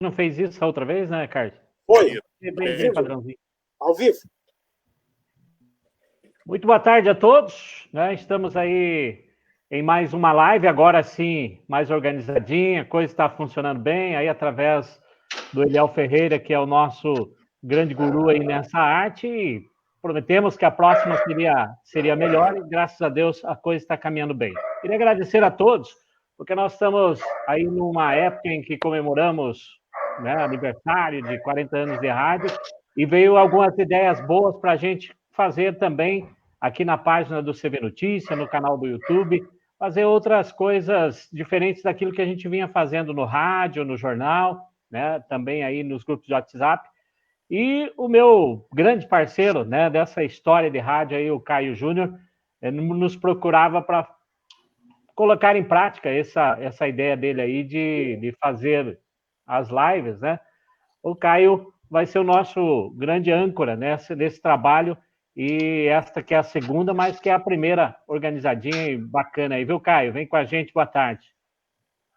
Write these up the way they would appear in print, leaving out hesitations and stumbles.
Não fez isso a outra vez, né, Carlos? Foi. Bem padrãozinho. Ao vivo. Muito boa tarde a todos, né? Estamos aí em mais uma live, agora sim, mais organizadinha, a coisa está funcionando bem, aí através do Eliel Ferreira, que é o nosso grande guru aí nessa arte, e prometemos que a próxima seria melhor, e graças a Deus a coisa está caminhando bem. Queria agradecer a todos, porque nós estamos aí numa época em que comemoramos, né, aniversário de 40 anos de rádio, e veio algumas ideias boas para a gente fazer também aqui na página do CV Notícia, no canal do YouTube, fazer outras coisas diferentes daquilo que a gente vinha fazendo no rádio, no jornal, né, também aí nos grupos de WhatsApp. E o meu grande parceiro, né, dessa história de rádio aí, o Caio Júnior, nos procurava para colocar em prática essa ideia dele aí de fazer as lives, né? O Caio vai ser o nosso grande âncora nesse trabalho, e esta que é a segunda, mas que é a primeira organizadinha e bacana aí, viu, Caio? Vem com a gente, boa tarde.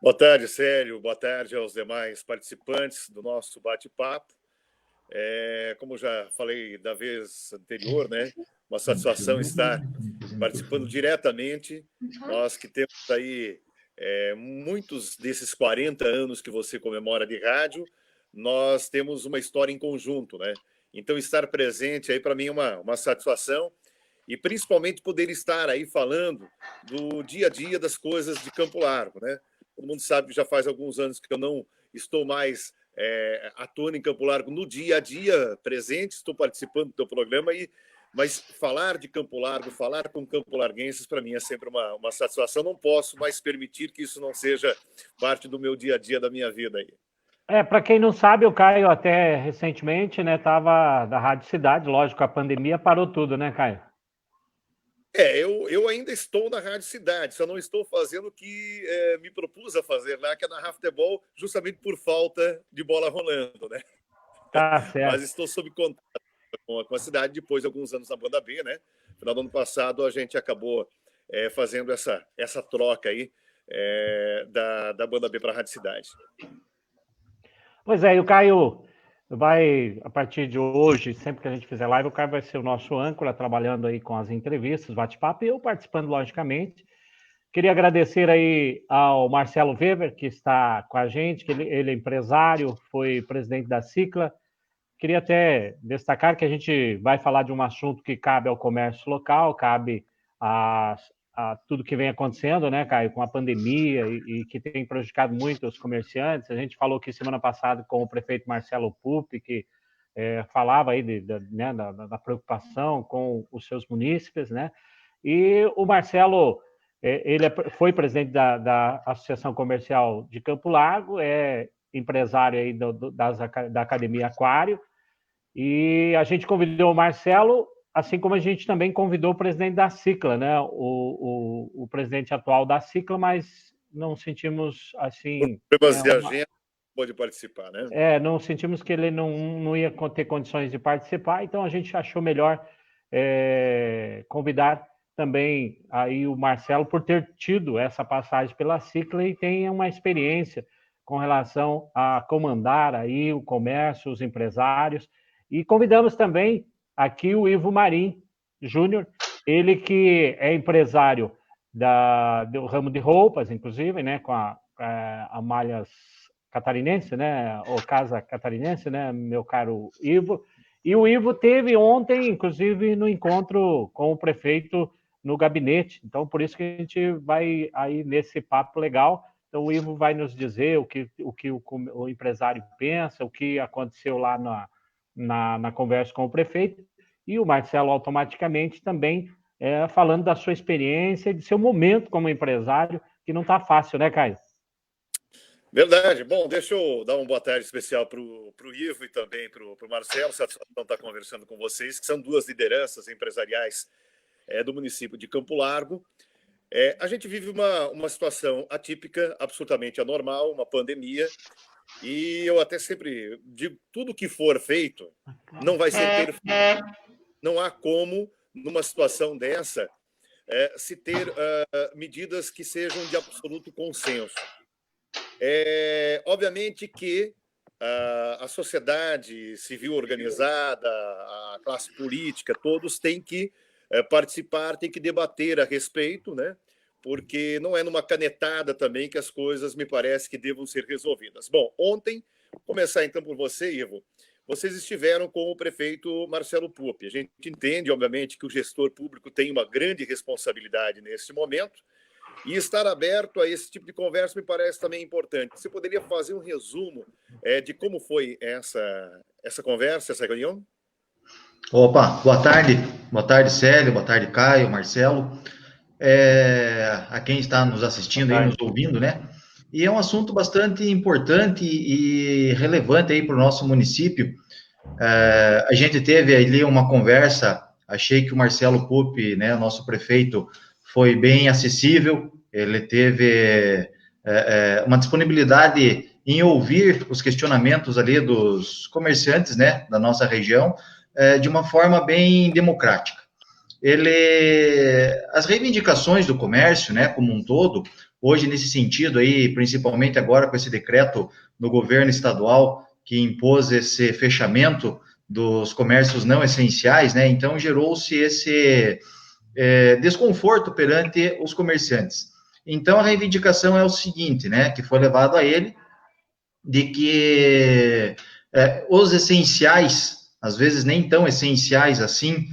Boa tarde, Célio. Boa tarde aos demais participantes do nosso bate-papo. Como já falei da vez anterior, né? Uma satisfação estar participando diretamente. Nós que temos aí muitos desses 40 anos que você comemora de rádio, nós temos uma história em conjunto, né? Então, estar presente aí para mim é uma satisfação, e principalmente poder estar aí falando do dia a dia das coisas de Campo Largo, né? Todo mundo sabe que já faz alguns anos que eu não estou mais atuando em Campo Largo no dia a dia presente, estou participando do teu programa, mas falar de Campo Largo, falar com campolarguenses, para mim é sempre uma satisfação. Não posso mais permitir que isso não seja parte do meu dia a dia, da minha vida aí. Para quem não sabe, o Caio até recentemente, né, estava da Rádio Cidade, lógico, a pandemia parou tudo, né, Caio? Eu ainda estou na Rádio Cidade, só não estou fazendo o que me propus a fazer lá, que é narrar futebol, justamente por falta de bola rolando, né? Tá certo. Mas estou sob contato com a cidade depois de alguns anos na Banda B, né? No final do ano passado, a gente acabou fazendo essa troca aí da Banda B para a Rádio Cidade. Pois é, e o Caio vai, a partir de hoje, sempre que a gente fizer live, o Caio vai ser o nosso âncora, trabalhando aí com as entrevistas, bate-papo, e eu participando, logicamente. Queria agradecer aí ao Marcelo Weber, que está com a gente, que ele é empresário, foi presidente da Cicla. Queria até destacar que a gente vai falar de um assunto que cabe ao comércio local, cabe a tudo que vem acontecendo, né, Caio, com a pandemia, e que tem prejudicado muito os comerciantes. A gente falou aqui semana passada com o prefeito Marcelo Pupi, que falava aí né, da preocupação com os seus munícipes, né? E o Marcelo, ele foi presidente da Associação Comercial de Campo Largo, é empresário aí da Academia Aquário, e a gente convidou o Marcelo, assim como a gente também convidou o presidente da Cicla, né? O presidente atual da Cicla, mas não sentimos assim. Problemas de agenda, pode participar, né? Não sentimos que ele não ia ter condições de participar, então a gente achou melhor convidar também aí o Marcelo, por ter tido essa passagem pela Cicla e tem uma experiência com relação a comandar aí o comércio, os empresários. E convidamos também aqui o Ivo Marim Júnior, ele que é empresário do ramo de roupas, inclusive, né, com a Malhas Catarinense, né, ou Casa Catarinense, né, meu caro Ivo. E o Ivo teve ontem, inclusive, no encontro com o prefeito no gabinete. Então, por isso que a gente vai aí nesse papo legal. Então, o Ivo vai nos dizer o que o empresário pensa, o que aconteceu lá na conversa com o prefeito, e o Marcelo automaticamente também falando da sua experiência, de seu momento como empresário, que não está fácil, né, Caio? Verdade. Bom, deixa eu dar uma boa tarde especial para o Ivo e também para o Marcelo. Satisfação estar conversando com vocês, que são duas lideranças empresariais do município de Campo Largo. A gente vive uma situação atípica, absolutamente anormal, uma pandemia, e eu até sempre digo, tudo que for feito não vai ser perfeito. Não há como, numa situação dessa, se ter medidas que sejam de absoluto consenso. Obviamente que a sociedade civil organizada, a classe política, todos têm que participar, têm que debater a respeito, né? Porque não é numa canetada também que as coisas me parece que devam ser resolvidas. Bom, ontem, vou começar então por você, Ivo. Vocês estiveram com o prefeito Marcelo Pupi. A gente entende, obviamente, que o gestor público tem uma grande responsabilidade nesse momento, e estar aberto a esse tipo de conversa me parece também importante. Você poderia fazer um resumo de como foi essa conversa, essa reunião? Opa, boa tarde, Célio, boa tarde, Caio, Marcelo, a quem está nos assistindo aí, nos ouvindo, né? E é um assunto bastante importante e relevante aí para o nosso município. A gente teve ali uma conversa, achei que o Marcelo Pupi, né, nosso prefeito, foi bem acessível, ele teve uma disponibilidade em ouvir os questionamentos ali dos comerciantes, né, da nossa região, de uma forma bem democrática. As reivindicações do comércio, né, como um todo, hoje nesse sentido aí, principalmente agora com esse decreto do governo estadual que impôs esse fechamento dos comércios não essenciais, né, então gerou-se esse desconforto perante os comerciantes. Então a reivindicação é o seguinte, né, que foi levado a ele, de que os essenciais, às vezes nem tão essenciais assim,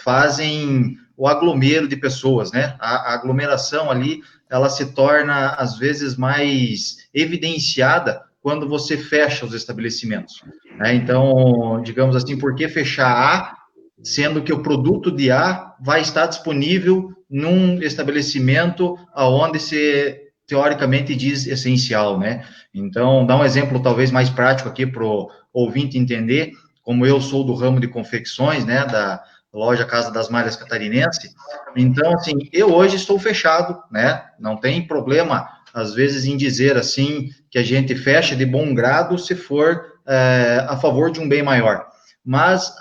fazem o aglomero de pessoas, né? A aglomeração ali, ela se torna, às vezes, mais evidenciada quando você fecha os estabelecimentos, né? Então, digamos assim, por que fechar A, sendo que o produto de A vai estar disponível num estabelecimento onde se teoricamente diz essencial, né? Então, dá um exemplo talvez mais prático aqui para o ouvinte entender, como eu sou do ramo de confecções, né, da loja Casa das Malhas Catarinense, então, assim, eu hoje estou fechado, né, não tem problema, às vezes, em dizer, assim, que a gente fecha de bom grado se for a favor de um bem maior, mas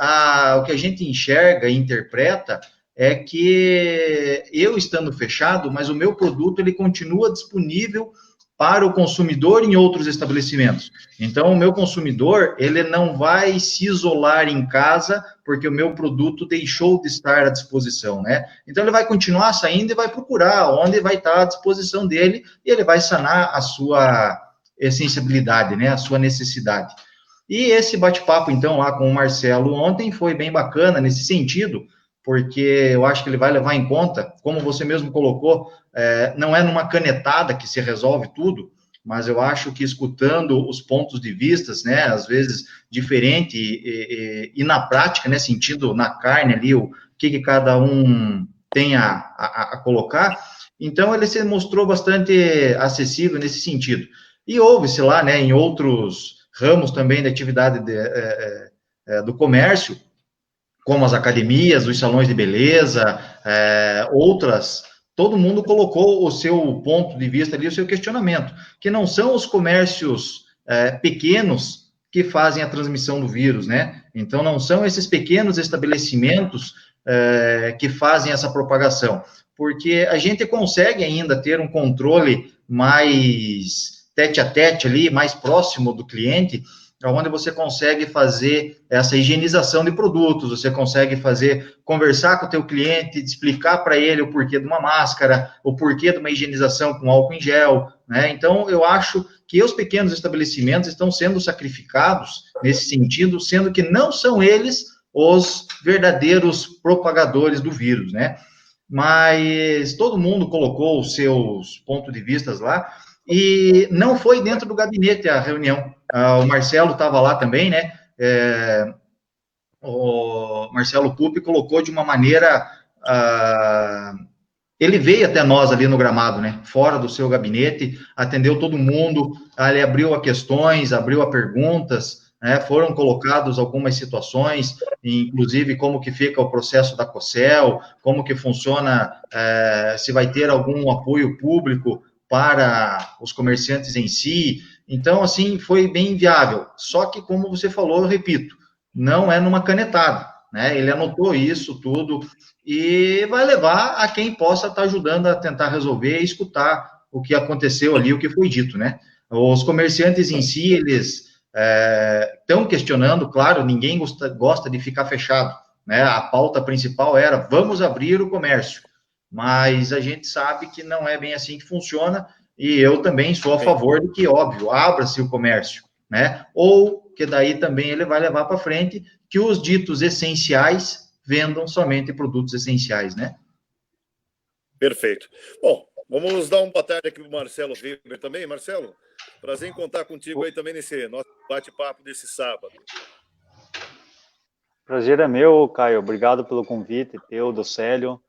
o que a gente enxerga e interpreta é que eu estando fechado, mas o meu produto ele continua disponível para o consumidor em outros estabelecimentos. Então, o meu consumidor, ele não vai se isolar em casa porque o meu produto deixou de estar à disposição, né? Então, ele vai continuar saindo e vai procurar onde vai estar à disposição dele e ele vai sanar a sua essencialidade, né? A sua necessidade. E esse bate-papo, então, lá com o Marcelo ontem foi bem bacana nesse sentido, porque eu acho que ele vai levar em conta, como você mesmo colocou, não é numa canetada que se resolve tudo, mas eu acho que escutando os pontos de vista, né, às vezes diferente e na prática, né, sentindo na carne ali o que cada um tem a colocar, então ele se mostrou bastante acessível nesse sentido. E houve-se lá, né, em outros ramos também da atividade do comércio, como as academias, os salões de beleza, outras, todo mundo colocou o seu ponto de vista ali, o seu questionamento, que não são os comércios pequenos que fazem a transmissão do vírus, né? Então, não são esses pequenos estabelecimentos que fazem essa propagação, porque a gente consegue ainda ter um controle mais tete a tete ali, mais próximo do cliente, onde você consegue fazer essa higienização de produtos, você consegue conversar com o teu cliente, explicar para ele o porquê de uma máscara, o porquê de uma higienização com álcool em gel, né? Então, eu acho que os pequenos estabelecimentos estão sendo sacrificados nesse sentido, sendo que não são eles os verdadeiros propagadores do vírus, né? Mas todo mundo colocou os seus pontos de vista lá, e não foi dentro do gabinete a reunião. O Marcelo estava lá também, né? O Marcelo Pupi colocou de uma maneira... ele veio até nós ali no gramado, né? Fora do seu gabinete, atendeu todo mundo, ele abriu a questões, abriu a perguntas, né? Foram colocadas algumas situações, inclusive como que fica o processo da COCEL, como que funciona, se vai ter algum apoio público para os comerciantes em si. Então, assim, foi bem viável. Só que, como você falou, eu repito, não é numa canetada, né? Ele anotou isso tudo e vai levar a quem possa estar ajudando a tentar resolver e escutar o que aconteceu ali, o que foi dito, né? Os comerciantes em si, eles estão questionando, claro, ninguém gosta de ficar fechado, né? A pauta principal era, vamos abrir o comércio, mas a gente sabe que não é bem assim que funciona, e eu também sou a favor de que, óbvio, abra-se o comércio, né? Ou que daí também ele vai levar para frente que os ditos essenciais vendam somente produtos essenciais, né? Perfeito. Bom, vamos dar uma boa tarde aqui para o Marcelo Weber também. Marcelo, prazer em contar contigo aí também nesse nosso bate-papo desse sábado. Prazer é meu, Caio. Obrigado pelo convite, teu, do Célio.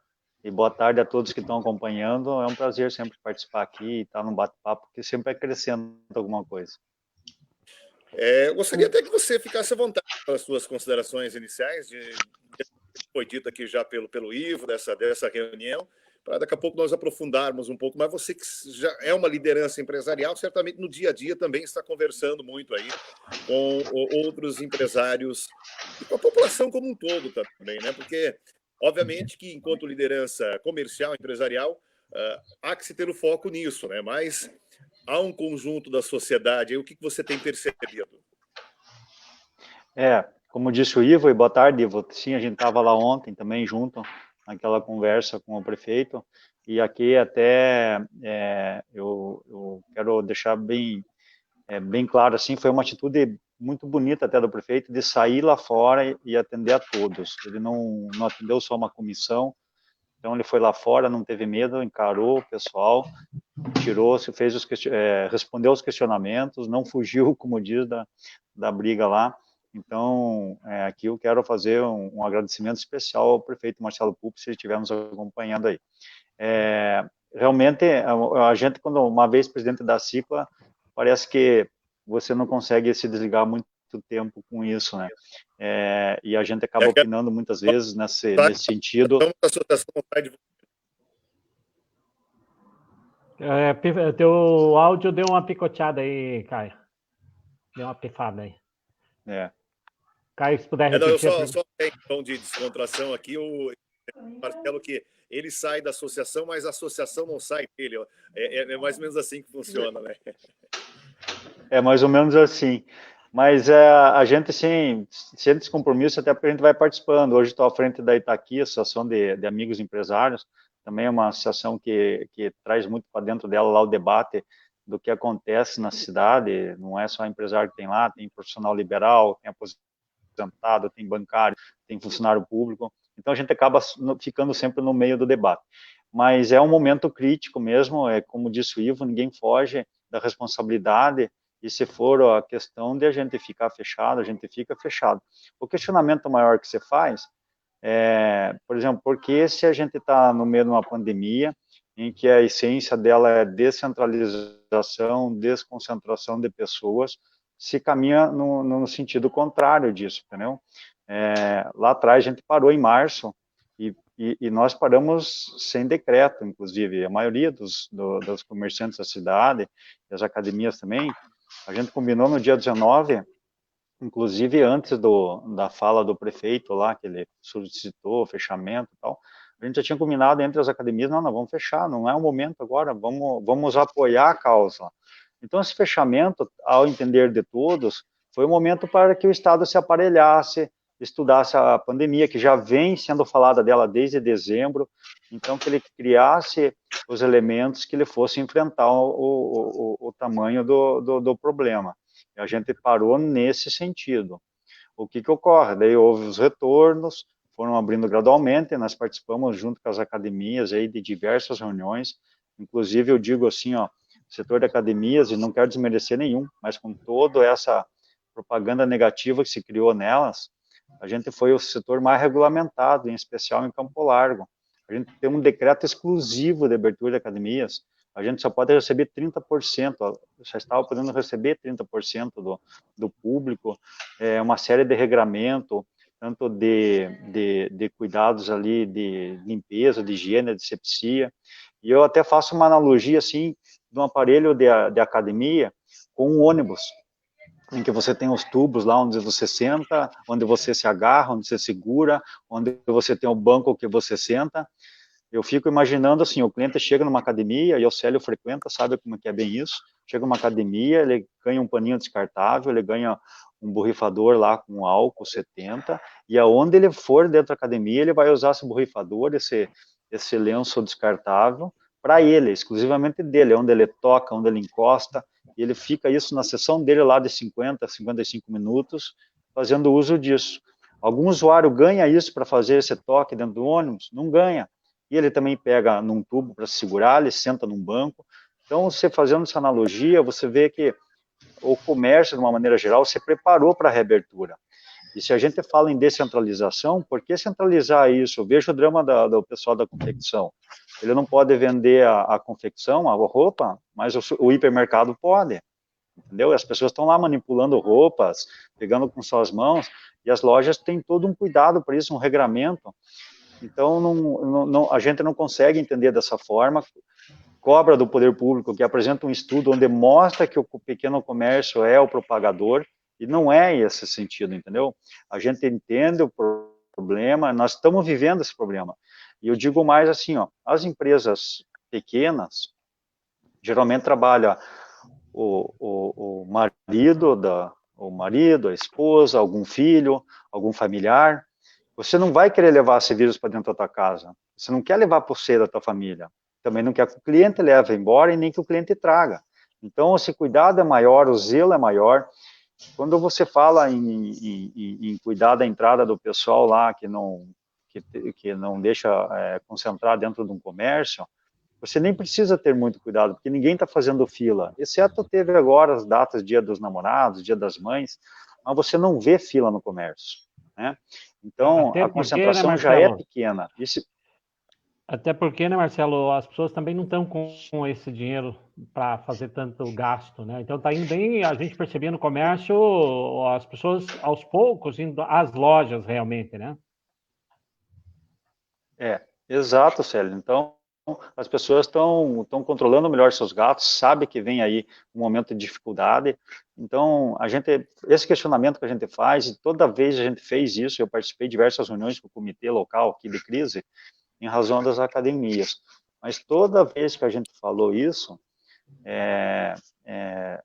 E boa tarde a todos que estão acompanhando. É um prazer sempre participar aqui e estar num bate-papo que sempre acrescenta alguma coisa. Eu gostaria até que você ficasse à vontade para as suas considerações iniciais, foi dito aqui já pelo Ivo, dessa reunião, para daqui a pouco nós aprofundarmos um pouco, mas você que já é uma liderança empresarial, certamente no dia a dia também está conversando muito aí com outros empresários e com a população como um todo também, né? Porque, obviamente, que enquanto liderança comercial, empresarial, há que se ter o foco nisso, né? Mas há um conjunto da sociedade, aí, o que você tem percebido? Como disse o Ivo, e boa tarde, Ivo. Sim, a gente estava lá ontem também junto, naquela conversa com o prefeito, e aqui até eu quero deixar bem claro, assim, foi uma atitude muito bonita até do prefeito, de sair lá fora e atender a todos. Ele não atendeu só uma comissão, então ele foi lá fora, não teve medo, encarou o pessoal, respondeu aos questionamentos, não fugiu, como diz, da briga lá. Então, aqui eu quero fazer um agradecimento especial ao prefeito Marcelo Pupo, se ele estiver nos acompanhando aí. Realmente, a gente, quando uma vez presidente da Cicla, parece que você não consegue se desligar muito tempo com isso, né? E a gente acaba opinando muitas vezes nesse sentido. Teu áudio deu uma picoteada aí, Caio. Deu uma pifada aí. Caio, se puder repetir. Eu só tenho um tom de descontração aqui, o Marcelo, que ele sai da associação, mas a associação não sai dele. É mais ou menos assim que funciona, né? É mais ou menos assim. Mas a gente, sim, sente esse compromisso, até porque a gente vai participando. Hoje estou à frente da Itaqui, Associação de Amigos Empresários, também é uma associação que traz muito para dentro dela lá o debate do que acontece na cidade. Não é só empresário que tem lá, tem profissional liberal, tem aposentado, tem bancário, tem funcionário público. Então a gente acaba ficando sempre no meio do debate. Mas é um momento crítico mesmo, como disse o Ivo, ninguém foge da responsabilidade. E se for a questão de a gente ficar fechado, a gente fica fechado. O questionamento maior que você faz por exemplo, porque se a gente está no meio de uma pandemia, em que a essência dela é descentralização, desconcentração de pessoas, se caminha no sentido contrário disso, entendeu? Lá atrás a gente parou em março, e nós paramos sem decreto, inclusive, a maioria dos comerciantes da cidade, das academias também, a gente combinou no dia 19, inclusive antes da fala do prefeito lá, que ele solicitou fechamento e tal, a gente já tinha combinado entre as academias, não, vamos fechar, não é o momento agora, vamos apoiar a causa. Então, esse fechamento, ao entender de todos, foi um momento para que o Estado se aparelhasse, estudasse a pandemia, que já vem sendo falada dela desde dezembro, então que ele criasse os elementos que ele fosse enfrentar o tamanho do problema. E a gente parou nesse sentido. O que ocorre? Daí houve os retornos, foram abrindo gradualmente, nós participamos junto com as academias aí de diversas reuniões, inclusive eu digo assim, setor de academias, e não quero desmerecer nenhum, mas com toda essa propaganda negativa que se criou nelas, a gente foi o setor mais regulamentado, em especial em Campo Largo. A gente tem um decreto exclusivo de abertura de academias, a gente só pode receber 30%, já estava podendo receber 30% do público, uma série de regramento, tanto de cuidados ali, de limpeza, de higiene, de sepsia, e eu até faço uma analogia, assim, de um aparelho de academia com um ônibus, em que você tem os tubos lá onde você senta, onde você se agarra, onde você segura, onde você tem o banco que você senta, Eu fico imaginando assim, o cliente chega numa academia, e o Célio frequenta, sabe como que é bem isso, chega numa academia, ele ganha um paninho descartável, ele ganha um borrifador lá com álcool 70, e aonde ele for dentro da academia, ele vai usar esse borrifador, esse lenço descartável, para ele, exclusivamente dele, onde ele toca, onde ele encosta, e ele fica isso na sessão dele lá de 50, 55 minutos, fazendo uso disso. Algum usuário ganha isso para fazer esse toque dentro do ônibus? Não ganha. E ele também pega num tubo para segurar, ele senta num banco. Então, você fazendo essa analogia, você vê que o comércio, de uma maneira geral, se preparou para a reabertura. E se a gente fala em descentralização, por que centralizar isso? Eu vejo o drama do pessoal da confecção. Ele não pode vender a confecção, a roupa, mas o hipermercado pode, entendeu? As pessoas estão lá manipulando roupas, pegando com suas mãos, e as lojas têm todo um cuidado para isso, um regramento. Então, a gente não consegue entender dessa forma, cobra do poder público, que apresenta um estudo onde mostra que o pequeno comércio é o propagador, e não é esse sentido, entendeu? A gente entende o problema, nós estamos vivendo esse problema. E eu digo mais assim, ó, as empresas pequenas, geralmente trabalha o marido, a esposa, algum filho, algum familiar. Você não vai querer levar esse vírus para dentro da tua casa. Você não quer levar para você da tua família. Também não quer que o cliente leve embora e nem que o cliente traga. Então, esse cuidado é maior, o zelo é maior. Quando você fala em cuidar da entrada do pessoal lá, que não deixa concentrar dentro de um comércio, você nem precisa ter muito cuidado, porque ninguém está fazendo fila, exceto teve agora as datas, Dia dos Namorados, Dia das Mães, mas você não vê fila no comércio, né? Então, Até a porque, né, concentração já é Marcelo? pequena. Até porque, né, Marcelo, as pessoas também não estão com esse dinheiro para fazer tanto gasto, né? Então tá indo bem, a gente percebia no comércio, as pessoas aos poucos indo às lojas realmente, né? Exato, Célio. Então, as pessoas estão controlando melhor seus gastos, sabe que vem aí um momento de dificuldade. Então, esse questionamento que a gente faz, e toda vez a gente fez isso, eu participei de diversas reuniões com o comitê local aqui de crise, em razão das academias. Mas toda vez que a gente falou isso,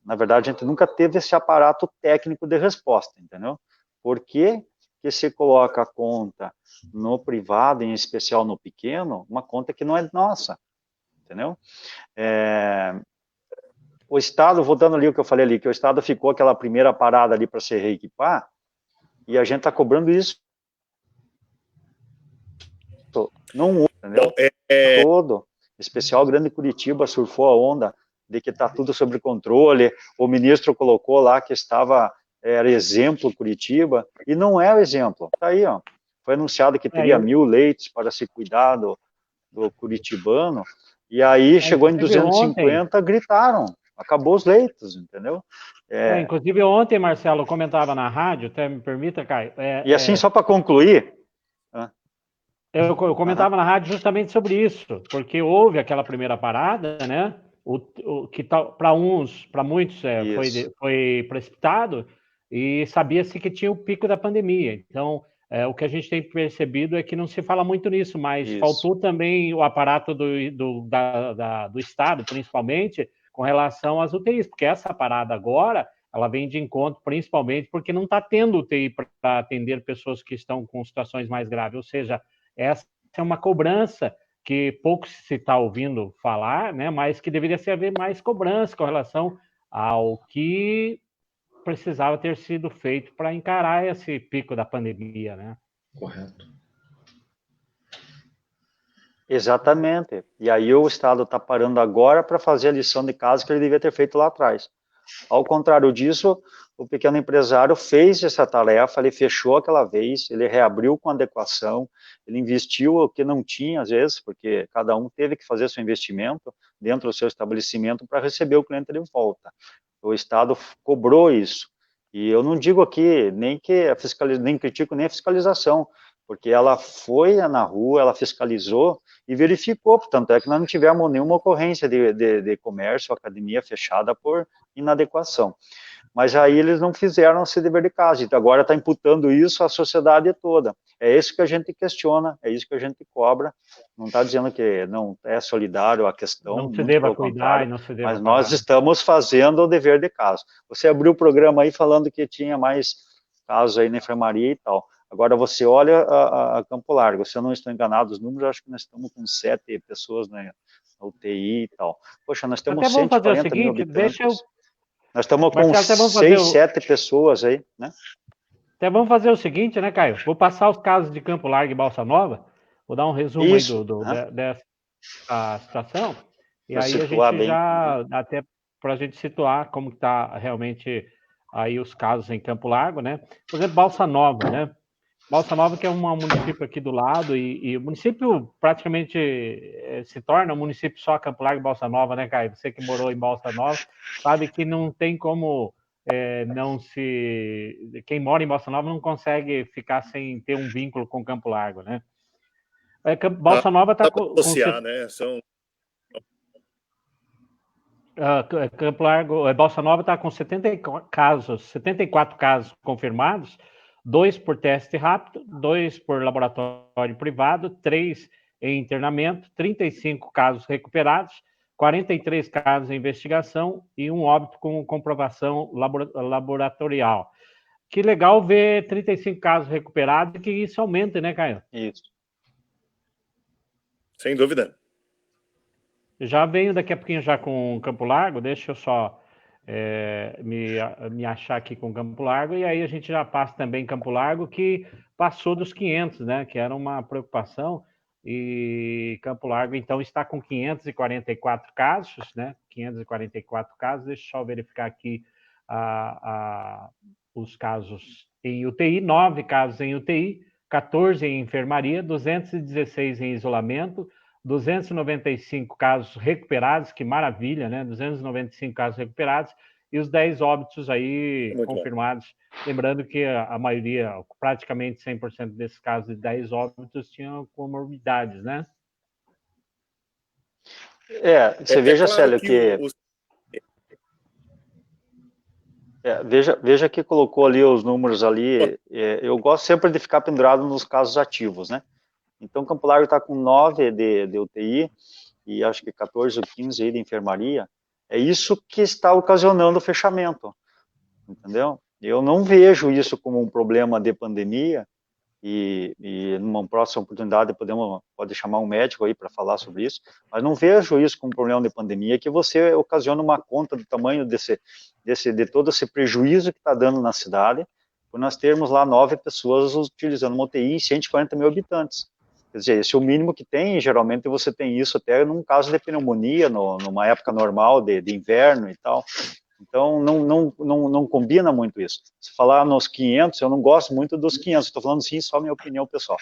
na verdade, a gente nunca teve esse aparato técnico de resposta, entendeu? Por que que se coloca a conta no privado, em especial no pequeno, uma conta que não é nossa, entendeu? O Estado, voltando ali o que eu falei ali, que o Estado ficou aquela primeira parada ali para se reequipar, e a gente está cobrando isso não, entendeu? Todo, em especial Grande Curitiba surfou a onda de que está tudo sob controle, o ministro colocou lá que era exemplo Curitiba, e não é o exemplo, está aí, ó, foi anunciado que teria 1.000 leitos para se cuidar do curitibano, e aí chegou em 250, gritaram, acabou os leitos, entendeu? Inclusive ontem, Marcelo, eu comentava na rádio, até me permita, Caio. E assim, só para concluir... Eu comentava na rádio justamente sobre isso, porque houve aquela primeira parada, né? Que para muitos foi precipitado, e sabia-se que tinha o pico da pandemia. Então, o que a gente tem percebido é que não se fala muito nisso, mas faltou também o aparato do Estado, principalmente, com relação às UTIs, porque essa parada agora, ela vem de encontro principalmente porque não está tendo UTI para atender pessoas que estão com situações mais graves, ou seja, essa é uma cobrança que pouco se está ouvindo falar, né, mas que deveria haver mais cobrança com relação ao que precisava ter sido feito para encarar esse pico da pandemia, né? Correto. Exatamente. E aí o Estado está parando agora para fazer a lição de casa que ele devia ter feito lá atrás. Ao contrário disso, o pequeno empresário fez essa tarefa, ele fechou aquela vez, ele reabriu com adequação, ele investiu o que não tinha, às vezes, porque cada um teve que fazer seu investimento dentro do seu estabelecimento para receber o cliente de volta. O Estado cobrou isso. E eu não digo aqui nem critico nem a fiscalização. porque ela foi na rua, ela fiscalizou e verificou, tanto é que nós não tivemos nenhuma ocorrência de comércio, academia fechada por inadequação. Mas aí eles não fizeram esse dever de casa, então agora está imputando isso à sociedade toda. É isso que a gente questiona, é isso que a gente cobra, não está dizendo que não é solidário a questão, Não se muito deva pelo cuidar contrário, e não se deva mas nós pagar. estamos fazendo o dever de casa. Você abriu o programa aí falando que tinha mais casos aí na enfermaria e tal. Agora você olha a Campo Largo, se eu não estou enganado os números, acho que nós estamos com 7 pessoas na UTI e tal. Poxa, nós temos Até vamos fazer o 140 mil seguinte, deixa eu... habitantes. Nós estamos com Marcelo, até vamos fazer 6, 7 pessoas aí, né? Até vamos fazer o seguinte, né, Caio? Vou passar os casos de Campo Largo e Balsa Nova, vou dar um resumo aí Isso, dessa situação, e para aí a situar gente bem. já, até para a gente situar como está realmente aí os casos em Campo Largo, né? Por exemplo, Balsa Nova, né? Balsa Nova, que é um município aqui do lado, e o município praticamente se torna um município só Campo Largo e Balsa Nova, né, Caio? Você que morou em Balsa Nova, sabe que não tem como não se... Quem mora em Balsa Nova não consegue ficar sem ter um vínculo com Campo Largo, né? Balsa Nova está Dá para associar, né? Campo Largo, Balsa Nova está com 74 casos confirmados, 2 por teste rápido, 2 por laboratório privado, 3 em internamento, 35 casos recuperados, 43 casos em investigação e um óbito com comprovação laboratorial. Que legal ver 35 casos recuperados e que isso aumente, né, Caio? Isso. Sem dúvida. Já venho daqui a pouquinho já com Campo Largo, deixa eu só me achar aqui com Campo Largo, e aí a gente já passa também Campo Largo, que passou dos 500, né, que era uma preocupação, e Campo Largo, então, está com 544 casos, né, 544 casos, deixa eu só verificar aqui os casos em UTI, 9 casos em UTI, 14 em enfermaria, 216 em isolamento, 295 casos recuperados, que maravilha, né? 295 casos recuperados, e os 10 óbitos aí confirmados. Bom. Lembrando que a maioria, praticamente 100% desses casos de 10 óbitos tinham comorbidades, né? Você veja, claro, Célio, que... veja que colocou ali os números ali, eu gosto sempre de ficar pendurado nos casos ativos, né? Então, Campo Largo está com 9 de UTI e acho que 14 ou 15 aí de enfermaria. É isso que está ocasionando o fechamento, entendeu? Eu não vejo isso como um problema de pandemia e numa próxima oportunidade pode chamar um médico aí para falar sobre isso, mas não vejo isso como um problema de pandemia que você ocasiona uma conta do tamanho de todo esse prejuízo que está dando na cidade, por nós termos lá 9 pessoas utilizando uma UTI em 140 mil habitantes. Quer dizer, esse é o mínimo que tem, e geralmente você tem isso até num caso de pneumonia, numa época normal de inverno e tal. Então, não combina muito isso. Se falar nos 500, eu não gosto muito dos 500, estou falando sim, só minha opinião pessoal.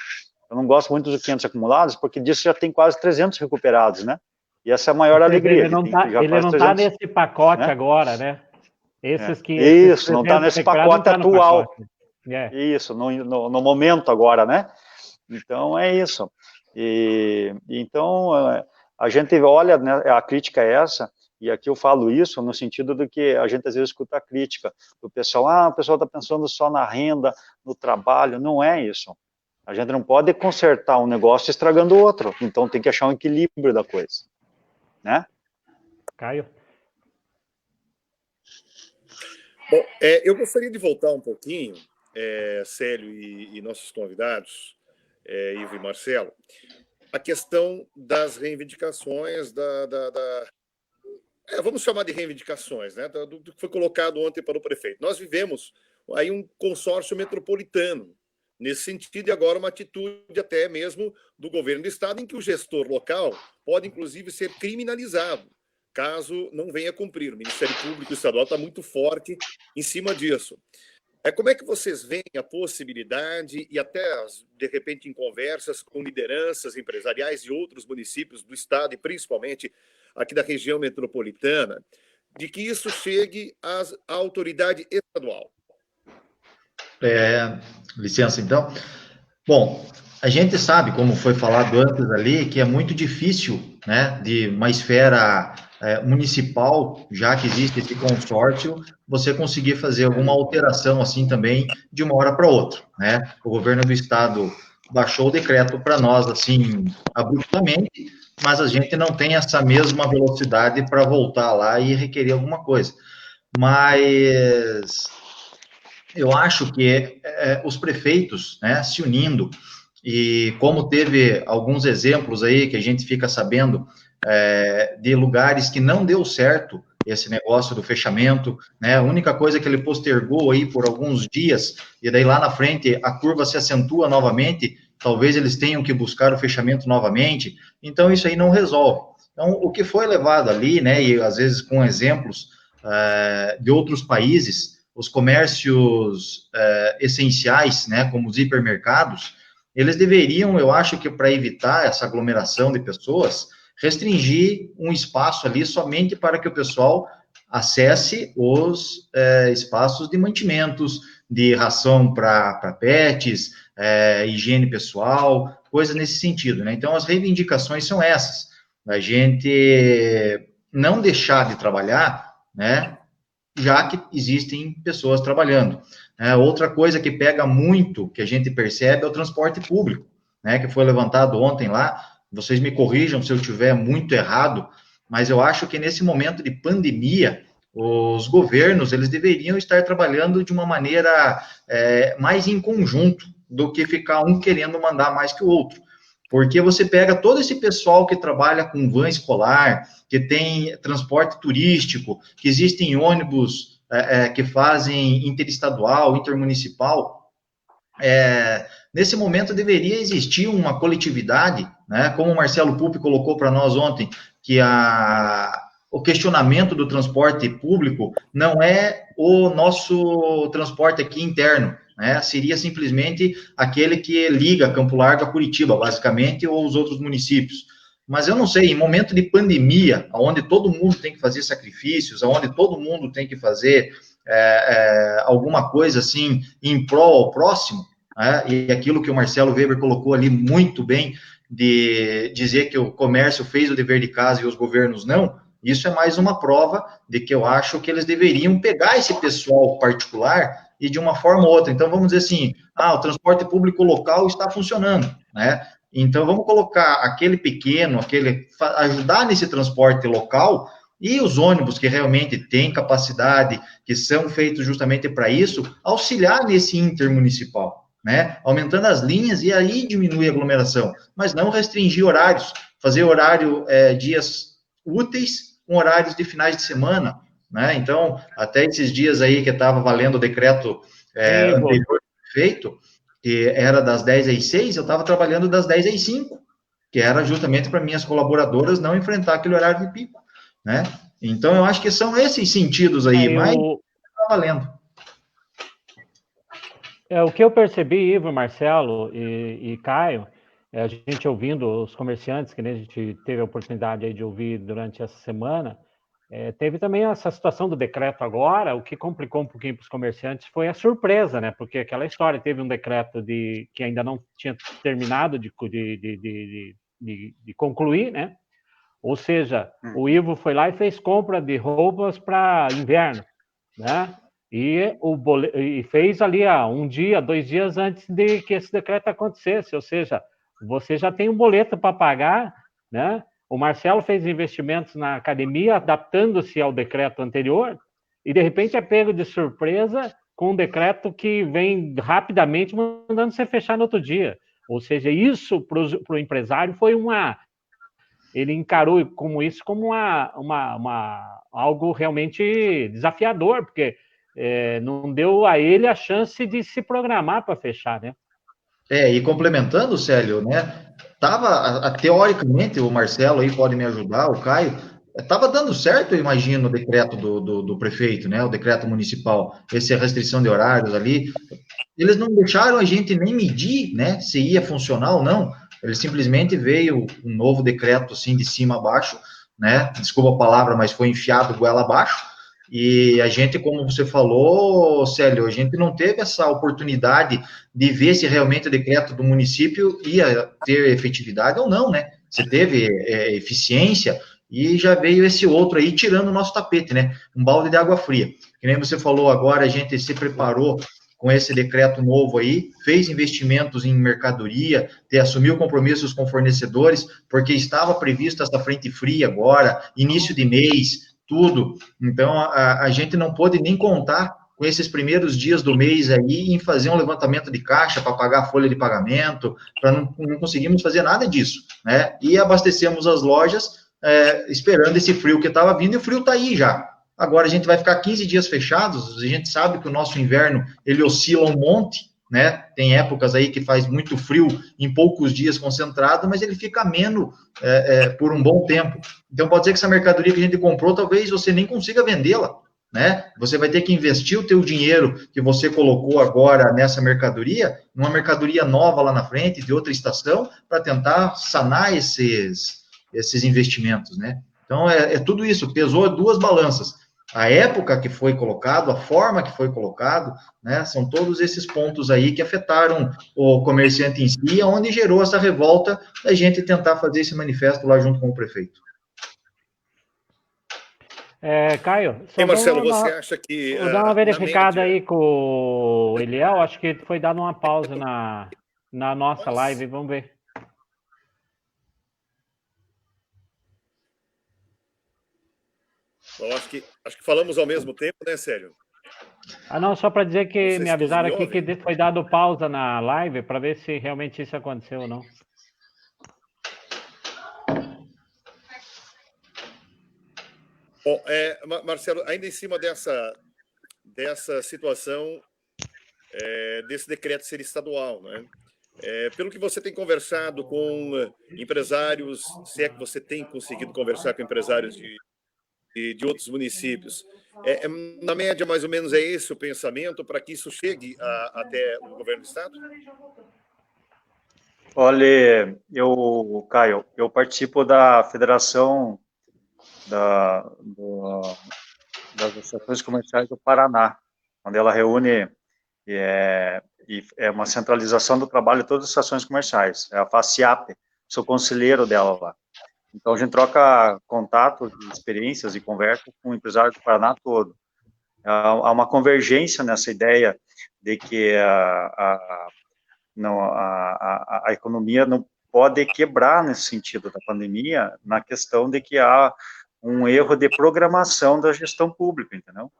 Eu não gosto muito dos 500 acumulados, porque disso já tem quase 300 recuperados, né? E essa é a maior alegria. Ele não está nesse pacote, né? Agora, né? Isso, não está nesse pacote atual. Isso, no momento agora, né? Então, é isso. Então, a gente olha, né, a crítica é essa, e aqui eu falo isso no sentido do que a gente às vezes escuta a crítica do pessoal, o pessoal está pensando só na renda, no trabalho, não é isso. A gente não pode consertar um negócio estragando o outro, então tem que achar um equilíbrio da coisa, né? Caio? Bom, eu gostaria de voltar um pouquinho, Célio e nossos convidados, Ivo e Marcelo, a questão das reivindicações vamos chamar de reivindicações, né? Do que foi colocado ontem para o prefeito. Nós vivemos aí um consórcio metropolitano nesse sentido, e agora uma atitude até mesmo do governo do estado, em que o gestor local pode, inclusive, ser criminalizado, caso não venha cumprir. O Ministério Público Estadual está muito forte em cima disso. Como é que vocês veem a possibilidade, e até, de repente, em conversas com lideranças empresariais de outros municípios do estado, e principalmente aqui da região metropolitana, de que isso chegue à autoridade estadual? Licença, então. Bom, a gente sabe, como foi falado antes ali, que é muito difícil, né, de uma esfera municipal, já que existe esse consórcio, você conseguir fazer alguma alteração assim também de uma hora para outra, né? O governo do estado baixou o decreto para nós assim abruptamente, mas a gente não tem essa mesma velocidade para voltar lá e requerer alguma coisa. Mas eu acho que os prefeitos, né, se unindo, e como teve alguns exemplos aí que a gente fica sabendo de lugares que não deu certo esse negócio do fechamento, né, a única coisa que ele postergou aí por alguns dias, e daí lá na frente a curva se acentua novamente, talvez eles tenham que buscar o fechamento novamente, então isso aí não resolve. Então, o que foi levado ali, né, e às vezes com exemplos de outros países, os comércios essenciais, né, como os hipermercados, eles deveriam, eu acho que para evitar essa aglomeração de pessoas, restringir um espaço ali somente para que o pessoal acesse os espaços de mantimentos, de ração para pets, higiene pessoal, coisas nesse sentido, né? Então, as reivindicações são essas, a gente não deixar de trabalhar, né, já que existem pessoas trabalhando. Outra coisa que pega muito, que a gente percebe, é o transporte público, né, que foi levantado ontem lá. Vocês me corrijam se eu estiver muito errado, mas eu acho que nesse momento de pandemia, os governos, eles deveriam estar trabalhando de uma maneira mais em conjunto do que ficar um querendo mandar mais que o outro. Porque você pega todo esse pessoal que trabalha com van escolar, que tem transporte turístico, que existem ônibus que fazem interestadual, intermunicipal, nesse momento deveria existir uma coletividade, né? Como o Marcelo Pupi colocou para nós ontem, que o questionamento do transporte público não é o nosso transporte aqui interno, né? Seria simplesmente aquele que liga Campo Largo a Curitiba, basicamente, ou os outros municípios. Mas eu não sei, em momento de pandemia, onde todo mundo tem que fazer sacrifícios, onde todo mundo tem que fazer alguma coisa assim em prol ao próximo, e aquilo que o Marcelo Weber colocou ali muito bem, de dizer que o comércio fez o dever de casa e os governos não, isso é mais uma prova de que eu acho que eles deveriam pegar esse pessoal particular e de uma forma ou outra. Então, vamos dizer assim, o transporte público local está funcionando, né? Então, vamos colocar aquele pequeno, ajudar nesse transporte local, e os ônibus que realmente têm capacidade, que são feitos justamente para isso, auxiliar nesse intermunicipal, né? Aumentando as linhas, e aí diminui a aglomeração, mas não restringir horários, fazer horário dias úteis com horários de finais de semana, né? Então, até esses dias aí que estava valendo o decreto anterior feito, que era das 10 às 6, eu estava trabalhando das 10 às 5, que era justamente para minhas colaboradoras não enfrentar aquele horário de pico, né? Então, eu acho que são esses sentidos aí, mas está valendo. O que eu percebi, Ivo, Marcelo e Caio, a gente ouvindo os comerciantes, que a gente teve a oportunidade aí de ouvir durante essa semana, teve também essa situação do decreto agora. O que complicou um pouquinho para os comerciantes foi a surpresa, né? Porque aquela história, teve um decreto que ainda não tinha terminado de concluir, né? Ou seja, o Ivo foi lá e fez compra de roupas para inverno, né? E fez ali um dia, 2 dias antes de que esse decreto acontecesse. Ou seja, você já tem um boleto para pagar, né? O Marcelo fez investimentos na academia, adaptando-se ao decreto anterior, e de repente é pego de surpresa com um decreto que vem rapidamente mandando você fechar no outro dia. Ou seja, isso para o empresário foi ele encarou isso como algo realmente desafiador, porque não deu a ele a chance de se programar para fechar, né? E complementando, Célio, né? Teoricamente, o Marcelo aí pode me ajudar, o Caio, estava dando certo, eu imagino, o decreto do prefeito, né? O decreto municipal, essa restrição de horários ali. Eles não deixaram a gente nem medir, né? Se ia funcionar ou não. Ele simplesmente veio um novo decreto, assim, de cima a baixo, né? Desculpa a palavra, mas foi enfiado goela abaixo. E a gente, como você falou, Célio, a gente não teve essa oportunidade de ver se realmente o decreto do município ia ter efetividade ou não, né? Se teve eficiência, e já veio esse outro aí tirando o nosso tapete, né? Um balde de água fria. Que nem você falou agora, a gente se preparou com esse decreto novo aí, fez investimentos em mercadoria, assumiu compromissos com fornecedores, porque estava previsto essa frente fria agora, início de mês, tudo. Então, a gente não pôde nem contar com esses primeiros dias do mês aí em fazer um levantamento de caixa para pagar a folha de pagamento, para não conseguimos fazer nada disso, né? E abastecemos as lojas esperando esse frio que estava vindo, e o frio está aí já. Agora a gente vai ficar 15 dias fechados, a gente sabe que o nosso inverno, ele oscila um monte, né? Tem épocas aí que faz muito frio em poucos dias concentrado, mas ele fica ameno por um bom tempo. Então pode ser que essa mercadoria que a gente comprou, talvez você nem consiga vendê-la, né? Você vai ter que investir o teu dinheiro que você colocou agora nessa mercadoria, numa mercadoria nova lá na frente, de outra estação, para tentar sanar esses investimentos, né? Então, tudo isso, pesou duas balanças. A época que foi colocado, a forma que foi colocado, né? São todos esses pontos aí que afetaram o comerciante em si, onde gerou essa revolta da gente tentar fazer esse manifesto lá junto com o prefeito. Caio, E Marcelo, você acha que... Vou dar uma verificada aí com o Eliel, acho que foi dado uma pausa na nossa live, vamos ver. Bom, acho que falamos ao mesmo tempo, né, Célio? Não, só para dizer que me avisaram aqui que foi dado pausa na live para ver se realmente isso aconteceu ou não. Bom, Marcelo, ainda em cima dessa situação, desse decreto ser estadual, né? Pelo que você tem conversado com empresários, se é que você tem conseguido conversar com empresários de outros municípios, na média, mais ou menos, é esse o pensamento para que isso chegue até o governo do estado? Olha, Caio, eu participo da Federação das Associações Comerciais do Paraná, onde ela reúne uma centralização do trabalho de todas as associações comerciais, é a FACIAP, sou conselheiro dela lá. Então, a gente troca contatos, experiências e conversa com o empresário do Paraná todo. Há uma convergência nessa ideia de que a economia não pode quebrar nesse sentido da pandemia, na questão de que há um erro de programação da gestão pública, entendeu?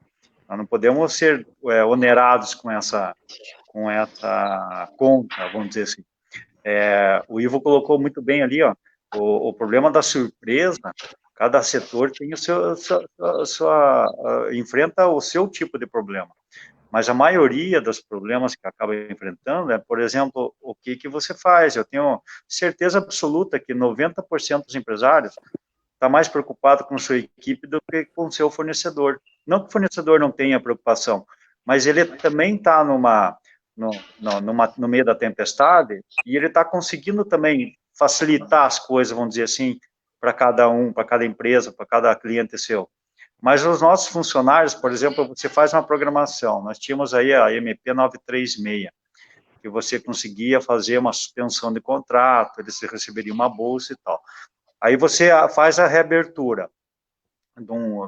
Nós não podemos ser onerados com essa conta, vamos dizer assim. O Ivo colocou muito bem ali, ó, o problema da surpresa, cada setor tem enfrenta o seu tipo de problema. Mas a maioria dos problemas que acaba enfrentando por exemplo, o que você faz? Eu tenho certeza absoluta que 90% dos empresários está mais preocupado com sua equipe do que com seu fornecedor. Não que o fornecedor não tenha preocupação, mas ele também está no meio da tempestade e ele está conseguindo também facilitar as coisas, vamos dizer assim, para cada empresa, para cada cliente seu. Mas os nossos funcionários, por exemplo, você faz uma programação, nós tínhamos aí a MP 936, que você conseguia fazer uma suspensão de contrato, eles receberiam uma bolsa e tal. Aí você faz a reabertura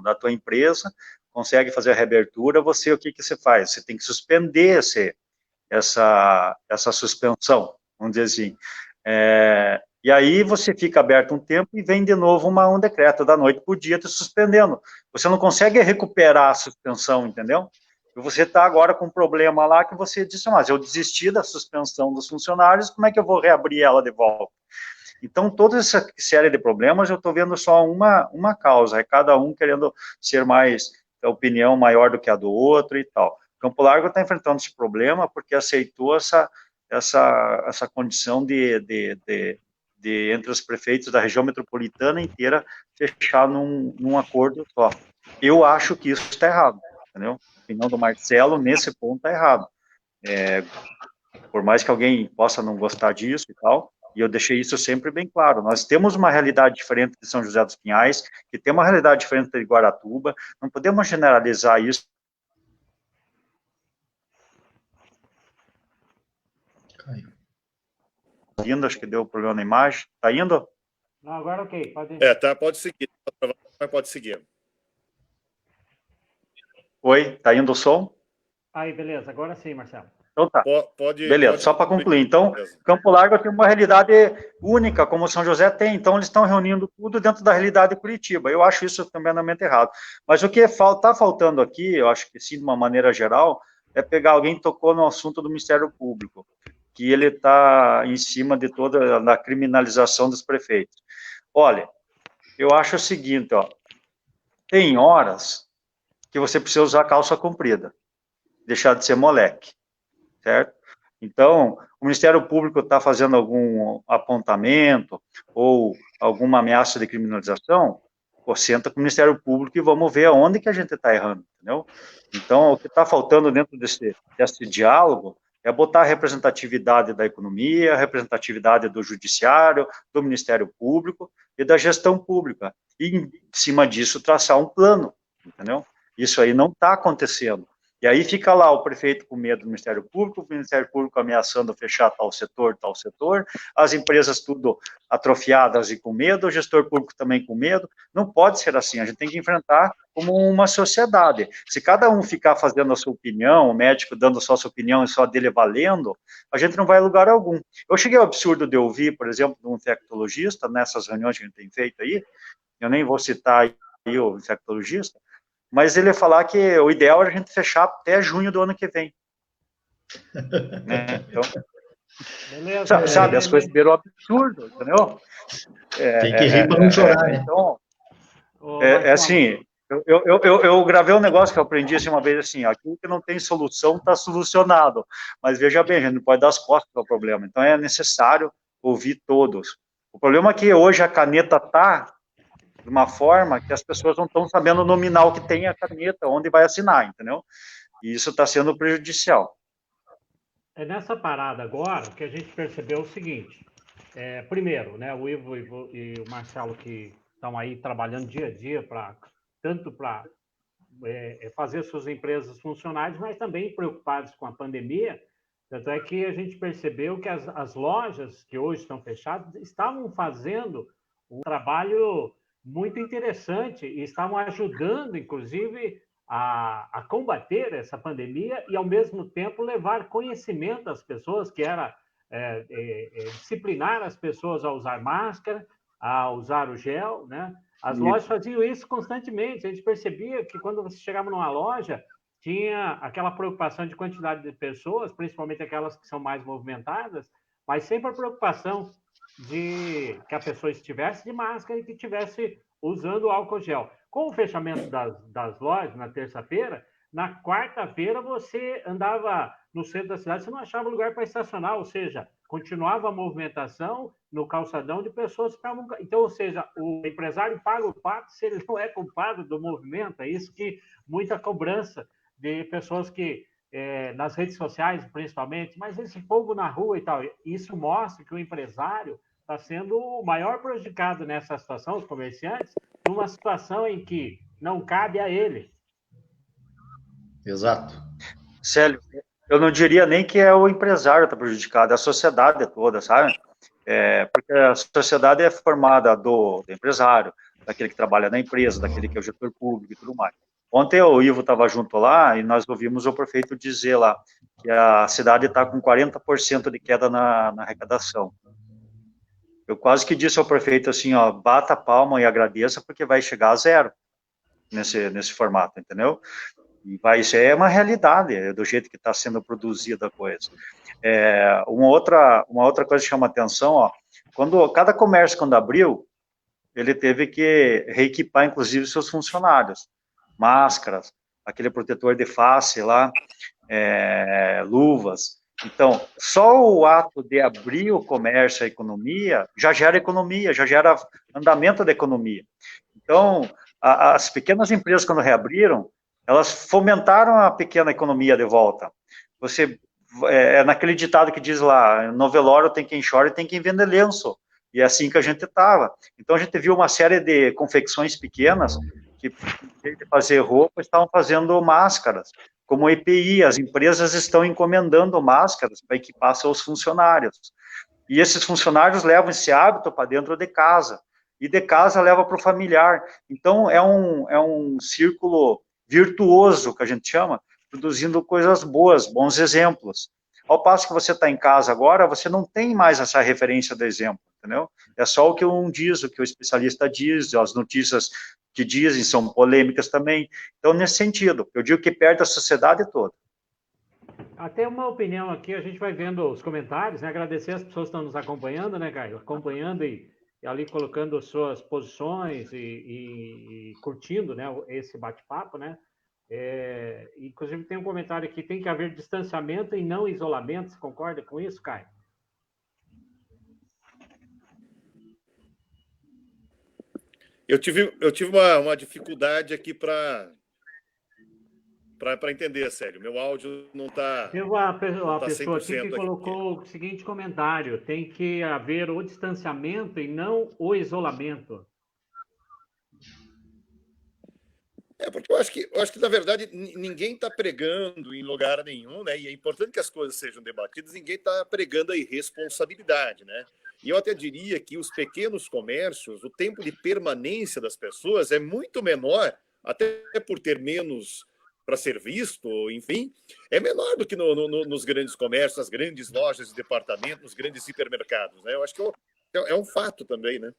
da tua empresa, consegue fazer a reabertura, o que você faz? Você tem que suspender essa suspensão, vamos dizer assim. E aí você fica aberto um tempo e vem de novo um decreto da noite para o dia te suspendendo. Você não consegue recuperar a suspensão, entendeu? E você está agora com um problema lá que você disse, mas eu desisti da suspensão dos funcionários, como é que eu vou reabrir ela de volta? Então, toda essa série de problemas, eu estou vendo só uma causa, é cada um querendo ser mais, a opinião maior do que a do outro e tal. Campo Largo está enfrentando esse problema porque aceitou essa condição de entre os prefeitos da região metropolitana inteira fechar num acordo só. Eu acho que isso está errado, entendeu? A opinião do Marcelo, nesse ponto, está errado. Por mais que alguém possa não gostar disso e tal, E eu deixei isso sempre bem claro. Nós temos uma realidade diferente de São José dos Pinhais, que tem uma realidade diferente de Guaratuba. Não podemos generalizar isso. Caiu. Indo, acho que deu problema na imagem. Tá indo? Não, agora ok, pode ir. Tá, pode seguir. Pode seguir. Oi, tá indo o som? Aí, beleza, agora sim, Marcelo. Então tá. Beleza, pode... só para concluir. Então, Campo Largo tem uma realidade única, como São José tem. Então, eles estão reunindo tudo dentro da realidade de Curitiba. Eu acho isso tremendamente errado. Mas o que está faltando aqui, eu acho que sim, de uma maneira geral, é pegar alguém que tocou no assunto do Ministério Público, que ele está em cima de toda a criminalização dos prefeitos. Olha, eu acho o seguinte, ó, tem horas que você precisa usar calça comprida, deixar de ser moleque. Certo? Então, o Ministério Público está fazendo algum apontamento ou alguma ameaça de criminalização, senta com o Ministério Público e vamos ver aonde que a gente está errando, entendeu? Então, o que está faltando dentro desse diálogo é botar a representatividade da economia, a representatividade do judiciário, do Ministério Público e da gestão pública, e, em cima disso, traçar um plano, entendeu? Isso aí não está acontecendo. E aí fica lá o prefeito com medo do Ministério Público, o Ministério Público ameaçando fechar tal setor, as empresas tudo atrofiadas e com medo, o gestor público também com medo. Não pode ser assim, a gente tem que enfrentar como uma sociedade. Se cada um ficar fazendo a sua opinião, o médico dando só a sua opinião e só dele valendo, a gente não vai a lugar algum. Eu cheguei ao absurdo de ouvir, por exemplo, de um infectologista, nessas reuniões que a gente tem feito aí, eu nem vou citar aí o infectologista, mas ele ia falar que o ideal era a gente fechar até junho do ano que vem. Né? Então, beleza, sabe, as coisas viram absurdo, entendeu? Tem que rir para não chorar, né? Então, assim, eu gravei um negócio que eu aprendi assim, uma vez assim, aquilo que não tem solução está solucionado, mas veja bem, a gente não pode dar as costas para o problema, então é necessário ouvir todos. O problema é que hoje a caneta está de uma forma que as pessoas não estão sabendo o nominal que tem a caneta, onde vai assinar, entendeu? E isso está sendo prejudicial. É nessa parada agora que a gente percebeu o seguinte, primeiro, né, o Ivo e o Marcelo que estão aí trabalhando dia a dia tanto para fazer suas empresas funcionarem, mas também preocupados com a pandemia, tanto é que a gente percebeu que as lojas que hoje estão fechadas estavam fazendo um trabalho muito interessante e estavam ajudando, inclusive, a combater essa pandemia e, ao mesmo tempo, levar conhecimento às pessoas, que era disciplinar as pessoas a usar máscara, a usar o gel, né? As lojas faziam isso constantemente. A gente percebia que, quando você chegava numa loja, tinha aquela preocupação de quantidade de pessoas, principalmente aquelas que são mais movimentadas, mas sempre a preocupação de que a pessoa estivesse de máscara e que estivesse usando álcool gel. Com o fechamento das lojas na terça-feira, na quarta-feira você andava no centro da cidade, você não achava lugar para estacionar, ou seja, continuava a movimentação no calçadão de pessoas que estavam... Então, ou seja, o empresário paga o pato se ele não é culpado do movimento. É isso que muita cobrança de pessoas que, nas redes sociais principalmente, mas esse povo na rua e tal, isso mostra que o empresário está sendo o maior prejudicado nessa situação, os comerciantes, numa situação em que não cabe a ele. Exato. Célio, eu não diria nem que é o empresário que está prejudicado, é a sociedade toda, sabe? Porque a sociedade é formada do empresário, daquele que trabalha na empresa, daquele que é o gestor público e tudo mais. Ontem o Ivo estava junto lá e nós ouvimos o prefeito dizer lá que a cidade está com 40% de queda na arrecadação. Eu quase que disse ao prefeito assim, ó, bata a palma e agradeça, porque vai chegar a zero nesse formato, entendeu? E isso é uma realidade, do jeito que está sendo produzida a coisa. Uma outra coisa que chama atenção, ó, cada comércio, quando abriu, ele teve que reequipar, inclusive, seus funcionários. Máscaras, aquele protetor de face lá, luvas. Então, só o ato de abrir o comércio, a economia, já gera andamento da economia. Então, as pequenas empresas, quando reabriram, elas fomentaram a pequena economia de volta. Você é naquele ditado que diz lá, no velório tem quem chora e tem quem vende lenço. E é assim que a gente estava. Então, a gente viu uma série de confecções pequenas que, em vez de fazer roupa, estavam fazendo máscaras. Como EPI, as empresas estão encomendando máscaras para equipar seus funcionários. E esses funcionários levam esse hábito para dentro de casa. E de casa leva para o familiar. Então, é um círculo virtuoso, que a gente chama, produzindo coisas boas, bons exemplos. Ao passo que você está em casa agora, você não tem mais essa referência do exemplo, entendeu? É só o que um diz, o que o especialista diz, as notícias que dizem são polêmicas também. Então, nesse sentido, eu digo que perde a sociedade toda. Até uma opinião aqui, a gente vai vendo os comentários, né? Agradecer as pessoas que estão nos acompanhando, né, Caio? Acompanhando e ali colocando suas posições e curtindo, né, esse bate-papo, né? Inclusive tem um comentário aqui, tem que haver distanciamento e não isolamento, você concorda com isso, Caio? Eu tive uma dificuldade aqui para entender, sério. Meu áudio não está. Teve uma pessoa aqui que aqui. colocou o seguinte comentário: tem que haver o distanciamento e não o isolamento. Porque eu acho que, na verdade, ninguém está pregando em lugar nenhum, né? E é importante que as coisas sejam debatidas, ninguém está pregando a irresponsabilidade, né? E eu até diria que os pequenos comércios, o tempo de permanência das pessoas é muito menor, até por ter menos para ser visto, enfim, é menor do que nos grandes comércios, nas grandes lojas de departamento, nos grandes hipermercados, né? Eu acho que é um fato também, né?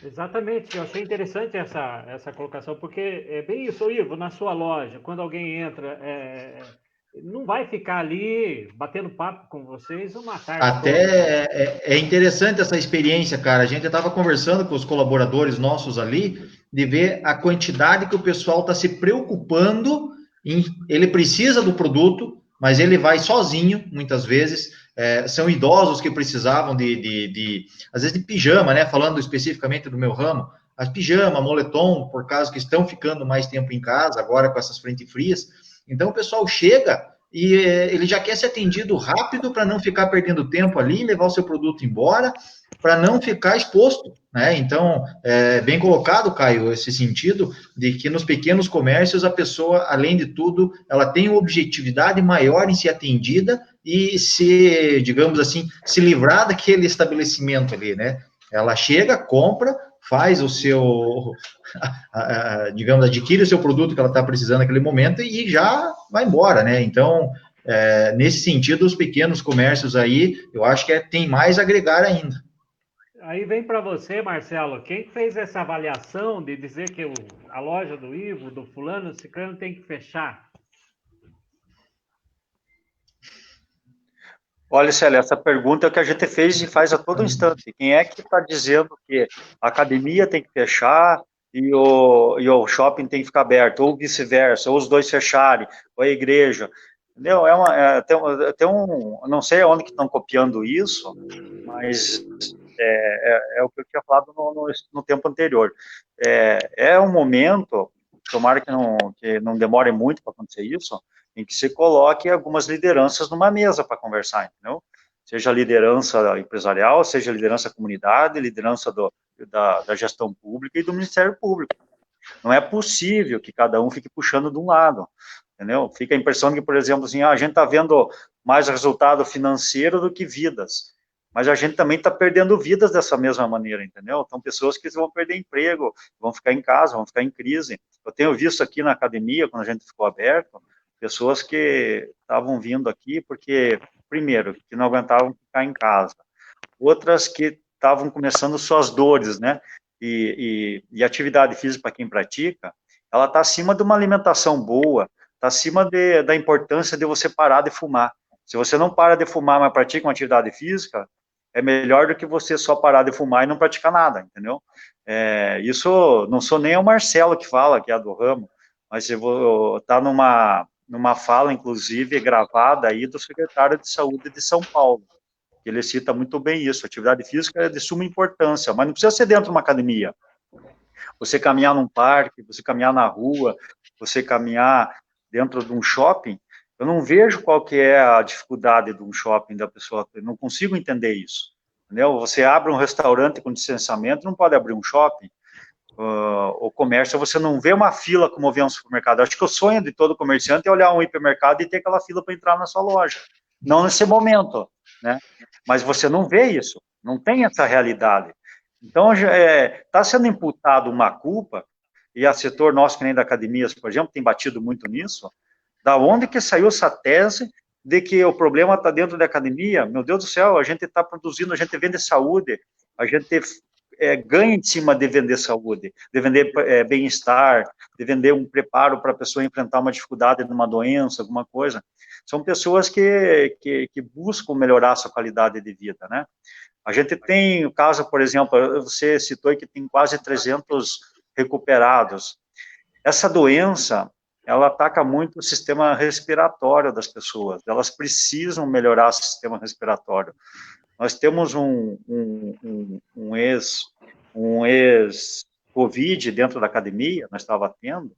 Exatamente, eu achei interessante essa colocação, porque é bem isso, Ivo, na sua loja, quando alguém entra, não vai ficar ali batendo papo com vocês uma tarde Até é interessante essa experiência, cara. A gente estava conversando com os colaboradores nossos ali, de ver a quantidade que o pessoal está se preocupando em. Ele precisa do produto, mas ele vai sozinho, muitas vezes. São idosos que precisavam às vezes, de pijama, né? Falando especificamente do meu ramo, as pijama, moletom, por causa que estão ficando mais tempo em casa, agora com essas frentes frias. Então, o pessoal chega e ele já quer ser atendido rápido para não ficar perdendo tempo ali, levar o seu produto embora, para não ficar exposto, né? Então, bem colocado, Caio, esse sentido de que nos pequenos comércios a pessoa, além de tudo, ela tem uma objetividade maior em ser atendida e se, digamos assim, se livrar daquele estabelecimento ali, né? Ela chega, compra, faz o seu, digamos, adquire o seu produto que ela está precisando naquele momento e já vai embora, né? Então, nesse sentido, os pequenos comércios aí, eu acho que tem mais a agregar ainda. Aí vem para você, Marcelo, quem fez essa avaliação de dizer que a loja do Ivo, do fulano, ciclano tem que fechar? Olha, Célia, essa pergunta é o que a gente fez e faz a todo instante. Quem é que está dizendo que a academia tem que fechar e o shopping tem que ficar aberto, ou vice-versa, ou os dois fecharem, ou a igreja? Entendeu? Não sei onde que estão copiando isso, mas é o que eu tinha falado no tempo anterior. É um momento, tomara que não demore muito para acontecer isso, em que se coloque algumas lideranças numa mesa para conversar, entendeu? Seja a liderança empresarial, seja a liderança da comunidade, liderança da gestão pública e do Ministério Público. Não é possível que cada um fique puxando de um lado, entendeu? Fica a impressão de que, por exemplo, assim, a gente está vendo mais resultado financeiro do que vidas, mas a gente também está perdendo vidas dessa mesma maneira, entendeu? Então, pessoas que vão perder emprego, vão ficar em casa, vão ficar em crise. Eu tenho visto aqui na academia, quando a gente ficou aberto, pessoas que estavam vindo aqui porque, primeiro, que não aguentavam ficar em casa, outras que estavam começando suas dores, né? E atividade física, para quem pratica, ela está acima de uma alimentação boa, está acima da importância de você parar de fumar. Se você não para de fumar, mas pratica uma atividade física, é melhor do que você só parar de fumar e não praticar nada, entendeu? Isso não sou nem o Marcelo que fala, que é do ramo, mas eu vou estar numa fala, inclusive, gravada aí do secretário de Saúde de São Paulo, que ele cita muito bem isso, atividade física é de suma importância, mas não precisa ser dentro de uma academia. Você caminhar num parque, você caminhar na rua, você caminhar dentro de um shopping, Eu não vejo qual que é a dificuldade de um shopping da pessoa, eu não consigo entender isso. Entendeu? Você abre um restaurante com distanciamento, não pode abrir um shopping. O comércio, você não vê uma fila como vê um supermercado. Acho que o sonho de todo comerciante é olhar um hipermercado e ter aquela fila para entrar na sua loja. Não nesse momento, né? Mas você não vê isso, não tem essa realidade. Então, está sendo imputado uma culpa, e a setor nosso, que nem da academias, por exemplo, tem batido muito nisso. Da onde que saiu essa tese de que o problema está dentro da academia? Meu Deus do céu, a gente está produzindo, a gente vende saúde, a gente ganha em cima de vender saúde, de vender bem-estar, de vender um preparo para a pessoa enfrentar uma dificuldade de uma doença, alguma coisa. São pessoas que buscam melhorar a sua qualidade de vida, né? A gente tem o caso, por exemplo, você citou que tem quase 300 recuperados. Essa doença, ela ataca muito o sistema respiratório das pessoas, elas precisam melhorar o sistema respiratório. Nós temos um ex-Covid dentro da academia, nós estava tendo,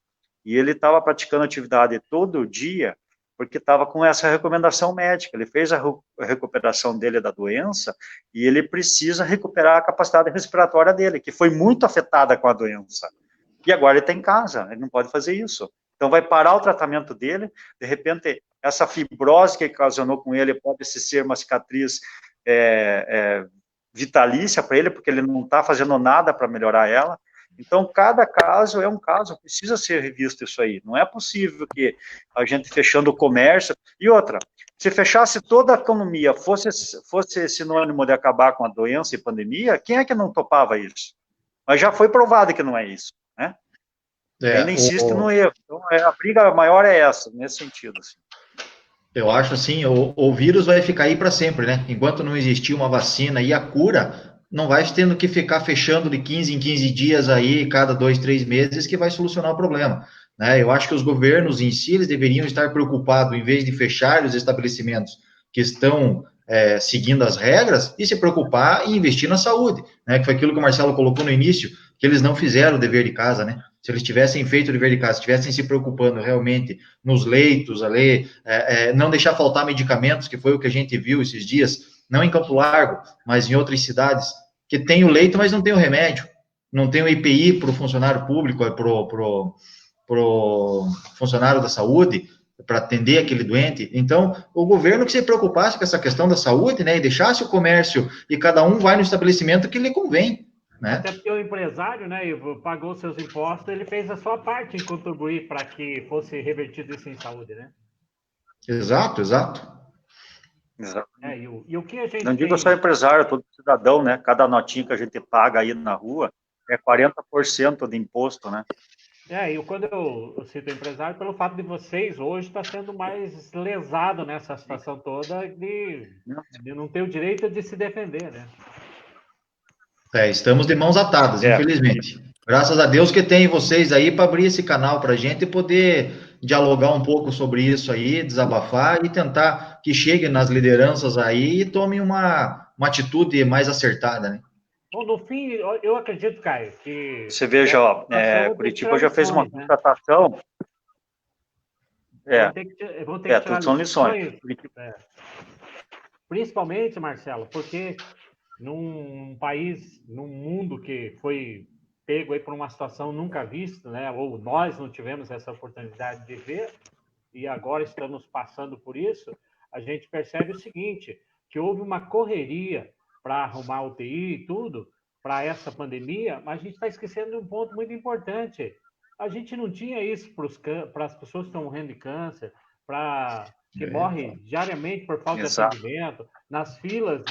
e ele estava praticando atividade todo dia, porque estava com essa recomendação médica. Ele fez a recuperação dele da doença, e ele precisa recuperar a capacidade respiratória dele, que foi muito afetada com a doença. E agora ele está em casa, ele não pode fazer isso. Então vai parar o tratamento dele, de repente, essa fibrose que ocasionou com ele pode ser uma cicatriz vitalícia para ele, porque ele não está fazendo nada para melhorar ela. Então, cada caso é um caso, precisa ser revisto isso aí. Não é possível que a gente fechando o comércio... E outra, se fechasse toda a economia, fosse sinônimo de acabar com a doença e pandemia, quem é que não topava isso? Mas já foi provado que não é isso, né? Ainda insiste no erro. Então, a briga maior é essa, nesse sentido, assim. Eu acho assim, o vírus vai ficar aí para sempre, né? Enquanto não existir uma vacina e a cura, não vai tendo que ficar fechando de 15 em 15 dias aí, cada 2, 3 meses, que vai solucionar o problema, né? Eu acho que os governos em si, eles deveriam estar preocupados, em vez de fechar os estabelecimentos que estão seguindo as regras, e se preocupar em investir na saúde, né? Que foi aquilo que o Marcelo colocou no início, que eles não fizeram o dever de casa, né? Se eles tivessem feito o dever de casa, estivessem se preocupando realmente nos leitos ali, não deixar faltar medicamentos, que foi o que a gente viu esses dias, não em Campo Largo, mas em outras cidades, que tem o leito, mas não tem o remédio, não tem o IPI para o funcionário público, para o funcionário da saúde, para atender aquele doente. Então, o governo que se preocupasse com essa questão da saúde, né, e deixasse o comércio, e cada um vai no estabelecimento que lhe convém. Né? Até porque o empresário, né, Ivo, pagou seus impostos, ele fez a sua parte em contribuir para que fosse revertido isso em saúde, né? Exato. E o que a gente não digo só empresário, todo cidadão, né? Cada notinha que a gente paga aí na rua é 40% de imposto, né? E quando eu cito empresário, pelo fato de vocês hoje estar sendo mais lesado nessa situação toda de não ter o direito de se defender, né? Estamos de mãos atadas, infelizmente. Graças a Deus que tem vocês aí para abrir esse canal para a gente poder dialogar um pouco sobre isso aí, desabafar e tentar que chegue nas lideranças aí e tome uma atitude mais acertada, né? Bom, no fim, eu acredito, Caio, que... Você veja, Curitiba já fez uma contratação... Vão ter que tirar são lições. Principalmente, Marcelo, porque num país, num mundo que foi pego aí por uma situação nunca vista, né? Ou nós não tivemos essa oportunidade de ver, e agora estamos passando por isso, a gente percebe o seguinte, que houve uma correria para arrumar UTI e tudo, para essa pandemia, mas a gente está esquecendo de um ponto muito importante. A gente não tinha isso para as pessoas que estão morrendo de câncer, que morrem diariamente por falta de atendimento, nas filas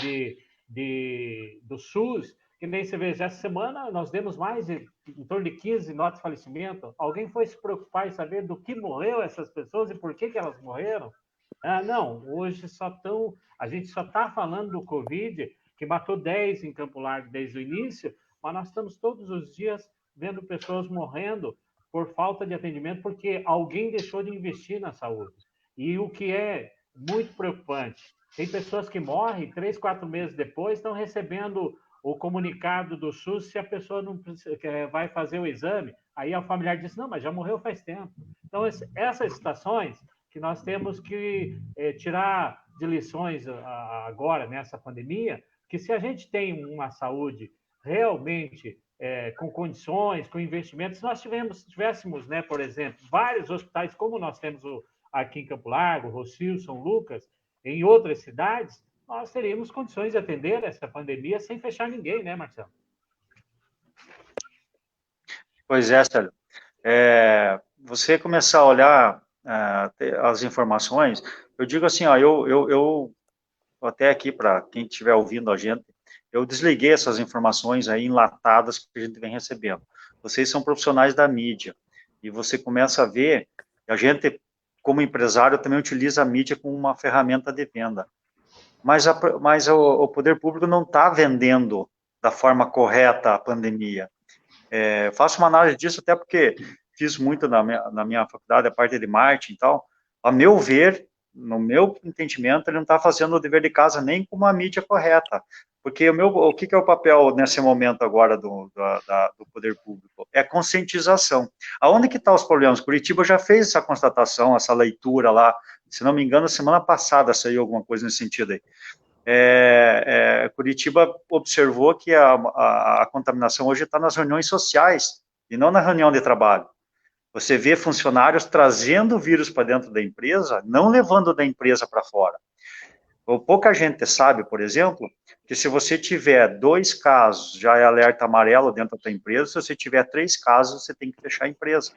do SUS, que nem você vê, essa semana nós demos em torno de 15 notas de falecimento. Alguém foi se preocupar em saber do que morreu essas pessoas e por que elas morreram? Não, hoje a gente só está falando do Covid, que matou 10 em Campo Largo desde o início, mas nós estamos todos os dias vendo pessoas morrendo por falta de atendimento, porque alguém deixou de investir na saúde. E o que é muito preocupante, tem pessoas que morrem 3, 4 meses depois, estão recebendo o comunicado do SUS se a pessoa não vai fazer o exame. Aí o familiar diz, não, mas já morreu faz tempo. Então, essas situações que nós temos que tirar de lições agora, nessa pandemia, que se a gente tem uma saúde realmente com condições, com investimentos, se nós tivéssemos, né, por exemplo, vários hospitais, como nós temos aqui em Campo Largo, Rocio, São Lucas, em outras cidades, nós teríamos condições de atender essa pandemia sem fechar ninguém, né, Marcelo? Pois é, Sérgio. Você começar a olhar as informações, eu digo assim, ó, eu até aqui para quem estiver ouvindo a gente, eu desliguei essas informações aí enlatadas que a gente vem recebendo. Vocês são profissionais da mídia e você começa a ver, a gente, como empresário, também utiliza a mídia como uma ferramenta de venda. Mas o poder público não está vendendo da forma correta a pandemia. Faço uma análise disso até porque fiz muito na minha faculdade, a parte de marketing e tal. A meu ver, no meu entendimento, ele não está fazendo o dever de casa nem com uma mídia correta. Porque o que é o papel nesse momento agora do poder público? É conscientização. Aonde que estão os problemas? Curitiba já fez essa constatação, essa leitura lá. Se não me engano, semana passada saiu alguma coisa nesse sentido aí. Curitiba observou que a contaminação hoje está nas reuniões sociais e não na reunião de trabalho. Você vê funcionários trazendo o vírus para dentro da empresa, não levando da empresa para fora. Pouca gente sabe, por exemplo, que se você tiver 2 casos, já é alerta amarelo dentro da tua empresa, se você tiver 3 casos, você tem que fechar a empresa,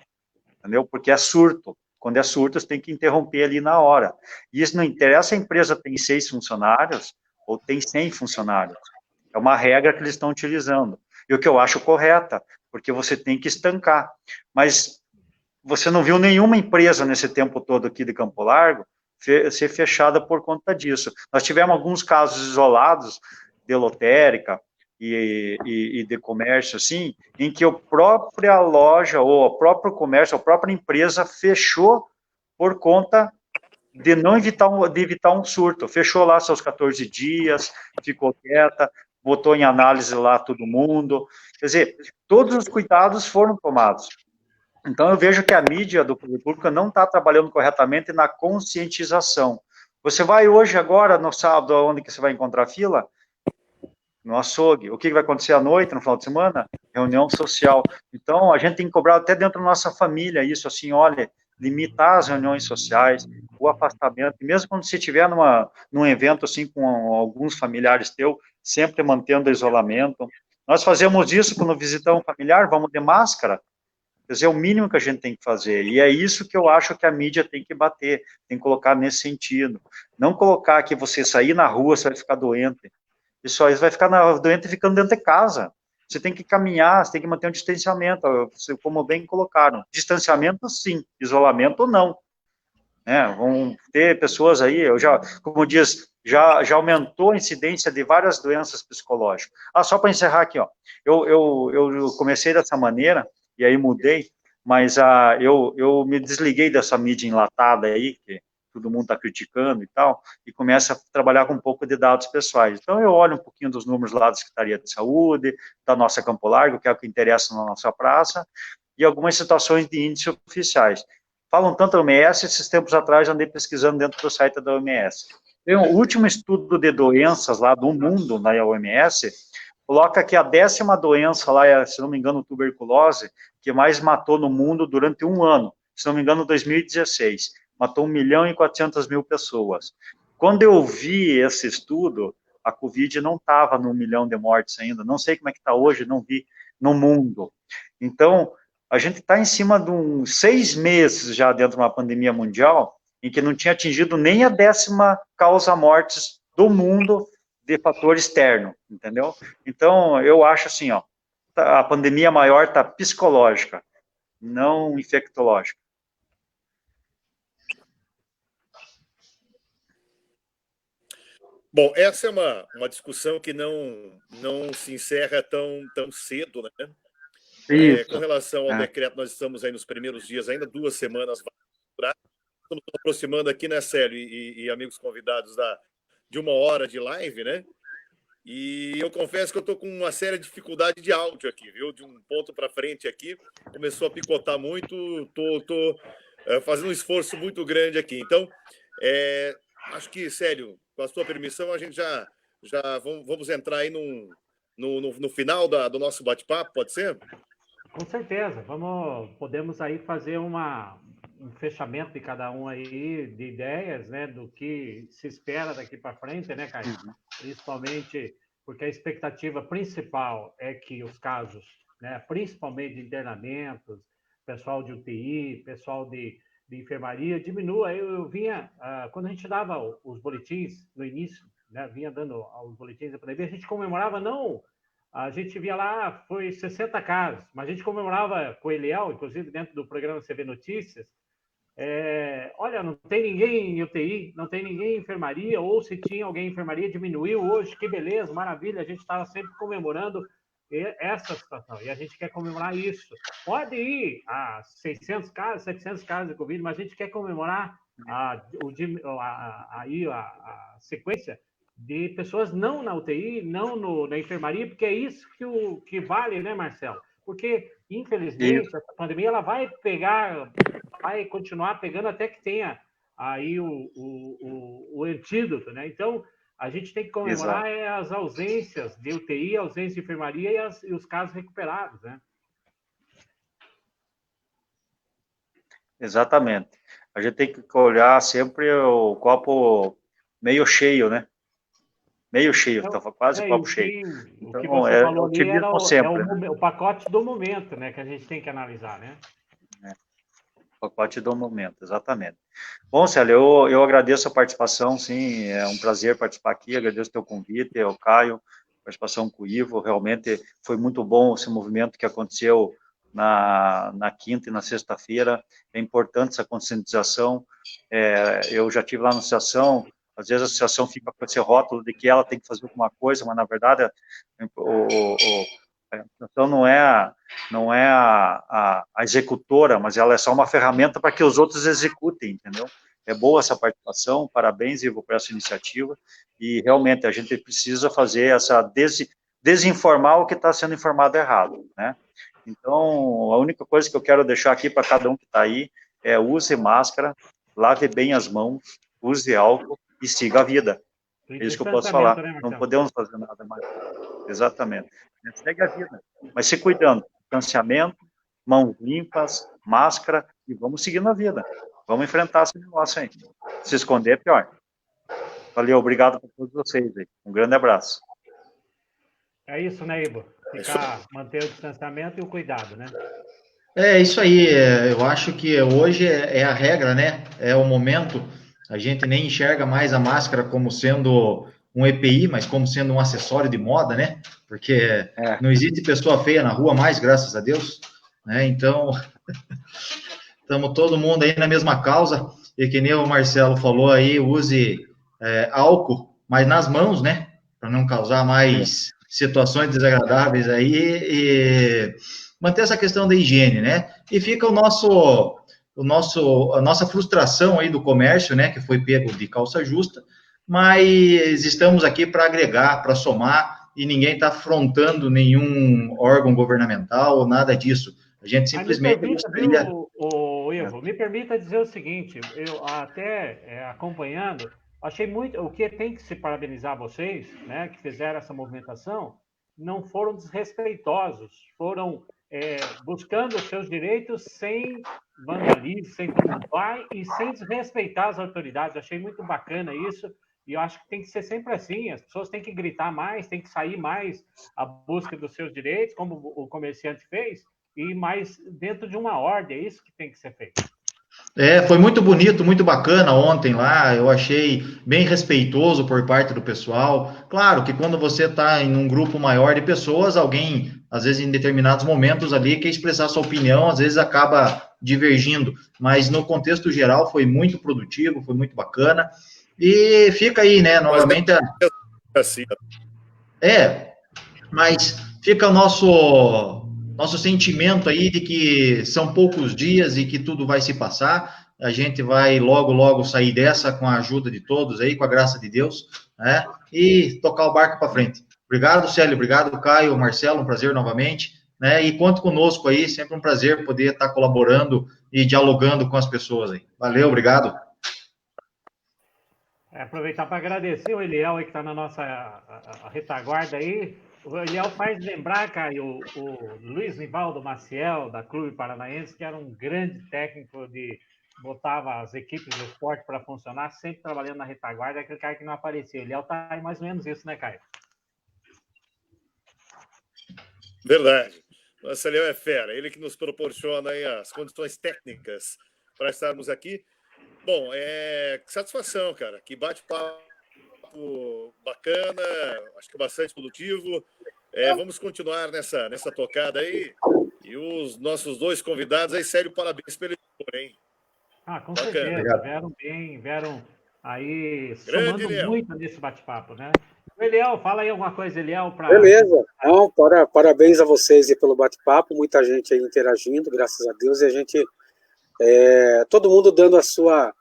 entendeu? Porque é surto. Quando é surto, você tem que interromper ali na hora. E isso não interessa, a empresa tem 6 funcionários ou tem 100 funcionários. É uma regra que eles estão utilizando. E o que eu acho correta, porque você tem que estancar. Mas você não viu nenhuma empresa nesse tempo todo aqui de Campo Largo ser fechada por conta disso. Nós tivemos alguns casos isolados de lotérica e de comércio, assim, em que a própria loja, ou o próprio comércio, a própria empresa fechou por conta de não evitar um surto. Fechou lá seus 14 dias, ficou quieta, botou em análise lá todo mundo. Quer dizer, todos os cuidados foram tomados. Então, eu vejo que a mídia do poder público não está trabalhando corretamente na conscientização. Você vai hoje, agora, no sábado, onde que você vai encontrar fila? No açougue. O que vai acontecer à noite, no final de semana? Reunião social. Então, a gente tem que cobrar até dentro da nossa família isso, assim, olha, limitar as reuniões sociais, o afastamento, mesmo quando você estiver num evento, assim, com alguns familiares teus, sempre mantendo o isolamento. Nós fazemos isso quando visitamos um familiar, vamos de máscara. Quer dizer, é o mínimo que a gente tem que fazer. E é isso que eu acho que a mídia tem que bater, tem que colocar nesse sentido. Não colocar que você sair na rua, você vai ficar doente. Isso aí vai ficar doente ficando dentro de casa. Você tem que caminhar, você tem que manter um distanciamento, como bem colocaram. Distanciamento, sim. Isolamento, não. Vão ter pessoas aí, como diz, já aumentou a incidência de várias doenças psicológicas. Só para encerrar aqui, ó. Eu comecei dessa maneira, e aí mudei, mas eu me desliguei dessa mídia enlatada aí, que todo mundo está criticando e tal, e começo a trabalhar com um pouco de dados pessoais. Então, eu olho um pouquinho dos números lá da Secretaria de Saúde, da nossa Campo Largo, que é o que interessa na nossa praça, e algumas situações de índices oficiais. Falam tanto da OMS, esses tempos atrás andei pesquisando dentro do site da OMS. Tem o último estudo de doenças lá do mundo, na OMS, coloca que a 10ª doença lá, se não me engano, tuberculose, que mais matou no mundo durante um ano, se não me engano, 2016, matou 1.400.000 pessoas. Quando eu vi esse estudo, a Covid não estava no 1 milhão de mortes ainda, não sei como é que está hoje, não vi no mundo. Então, a gente está em cima de 6 meses já dentro de uma pandemia mundial, em que não tinha atingido nem a 10ª causa mortes do mundo de fator externo, entendeu? Então, eu acho assim, ó, a pandemia maior está psicológica, não infectológica. Bom, essa é uma discussão que não se encerra tão cedo, né? Com relação ao decreto, nós estamos aí nos primeiros dias, ainda 2 semanas vai durar. Estamos nos aproximando aqui, né, Célio, e amigos convidados, de 1 hora de live, né? E eu confesso que eu estou com uma séria dificuldade de áudio aqui, viu? De um ponto para frente aqui, começou a picotar muito, tô fazendo um esforço muito grande aqui. Então, acho que, Célio, com a sua permissão, a gente já vamos entrar aí no final do nosso bate-papo, pode ser? Com certeza. Podemos aí fazer um fechamento de cada um aí de ideias, né, do que se espera daqui para frente, né, Caio? Principalmente porque a expectativa principal é que os casos, né, principalmente de internamentos, pessoal de UTI, pessoal de enfermaria, diminua. Eu vinha, quando a gente dava os boletins no início, né, vinha dando os boletins da pandemia, a gente comemorava, não, a gente via lá, foi 60 casos, mas a gente comemorava com o Eliel, inclusive dentro do programa CV Notícias, olha, não tem ninguém em UTI, não tem ninguém em enfermaria, ou se tinha alguém em enfermaria, diminuiu hoje, que beleza, maravilha, a gente estava sempre comemorando essa situação, e a gente quer comemorar isso. Pode ir a 600 casos, 700 casos de Covid, mas a gente quer comemorar a sequência de pessoas não na UTI, não na enfermaria, porque é isso que vale, né, Marcelo? Porque, infelizmente, essa pandemia ela vai continuar pegando até que tenha aí o antídoto, né? Então, a gente tem que comemorar as ausências de UTI, a ausência de enfermaria e os casos recuperados, né? Exatamente. A gente tem que olhar sempre o copo meio cheio, né? Meio cheio, estava quase copo cheio. Então, o que você falou ali era sempre, o pacote do momento, né? Que a gente tem que analisar, né? O pacote do momento, exatamente. Bom, Célio, eu agradeço a participação, sim, é um prazer participar aqui, agradeço o teu convite, ao Caio, participação com o Ivo, realmente foi muito bom esse movimento que aconteceu na quinta e na sexta-feira, é importante essa conscientização, eu já estive lá na associação, às vezes a associação fica com esse rótulo de que ela tem que fazer alguma coisa, mas na verdade a associação não é a executora, mas ela é só uma ferramenta para que os outros executem, entendeu? É boa essa participação, parabéns, Ivo, por essa iniciativa, e realmente a gente precisa fazer essa desinformar o que está sendo informado errado, né? Então, a única coisa que eu quero deixar aqui para cada um que está aí é use máscara, lave bem as mãos, use álcool e siga a vida. É isso que eu posso falar. Né, não podemos fazer nada mais. Exatamente. Segue a vida. Mas se cuidando. Distanciamento, mãos limpas, máscara, e vamos seguir na vida. Vamos enfrentar esse negócio aí. Se esconder é pior. Valeu, obrigado por todos vocês aí. Um grande abraço. É isso, né, Ivo? Manter o distanciamento e o cuidado, né? É isso aí. Eu acho que hoje é a regra, né? É o momento. A gente nem enxerga mais a máscara como sendo um EPI, mas como sendo um acessório de moda, né? Porque não existe pessoa feia na rua mais, graças a Deus, né? Então, estamos todo mundo aí na mesma causa, e que nem o Marcelo falou aí, use álcool, mas nas mãos, né? Para não causar mais situações desagradáveis aí, e manter essa questão da higiene, né? E fica a nossa frustração aí do comércio, né? Que foi pego de calça justa, mas estamos aqui para agregar, para somar, e ninguém está afrontando nenhum órgão governamental ou nada disso. A gente simplesmente gostaria... Ivo, me permita dizer o seguinte, eu até acompanhando, achei muito, o que tem que se parabenizar vocês, né, que fizeram essa movimentação, não foram desrespeitosos, foram buscando os seus direitos sem vandalismo, sem tumultuar e sem desrespeitar as autoridades. Achei muito bacana isso. E eu acho que tem que ser sempre assim, as pessoas têm que gritar mais, têm que sair mais à busca dos seus direitos, como o comerciante fez, e mais dentro de uma ordem, é isso que tem que ser feito. Foi muito bonito, muito bacana ontem lá, eu achei bem respeitoso por parte do pessoal. Claro que quando você está em um grupo maior de pessoas, alguém, às vezes em determinados momentos ali, quer expressar sua opinião, às vezes acaba divergindo, mas no contexto geral foi muito produtivo, foi muito bacana. E fica aí, né, novamente... mas fica o nosso sentimento aí de que são poucos dias e que tudo vai se passar. A gente vai logo, logo sair dessa com a ajuda de todos aí, com a graça de Deus, né, e tocar o barco para frente. Obrigado, Célio, obrigado, Caio, Marcelo, um prazer novamente, né? E conte conosco aí, sempre um prazer poder estar colaborando e dialogando com as pessoas aí. Valeu, obrigado. Aproveitar para agradecer o Eliel aí que está na nossa a retaguarda aí. O Eliel faz lembrar, Caio, o Luiz Nivaldo Maciel, da Clube Paranaense, que era um grande técnico botava as equipes do esporte para funcionar, sempre trabalhando na retaguarda, aquele cara que não aparecia. O Eliel está aí mais ou menos isso, né, Caio? Verdade. Nossa, Eliel é fera. Ele que nos proporciona aí as condições técnicas para estarmos aqui. Bom, que satisfação, cara. Que bate-papo bacana, acho que bastante produtivo. Vamos continuar nessa tocada aí. E os nossos dois convidados aí, sério, parabéns pelo editor, hein? Com bacana. certeza. Vieram aí Grande, somando Eliel. muito nesse bate-papo, né? Eliel, fala aí alguma coisa, Eliel. Beleza. Não, parabéns a vocês aí pelo bate-papo, muita gente aí interagindo, graças a Deus, e a gente, todo mundo dando a sua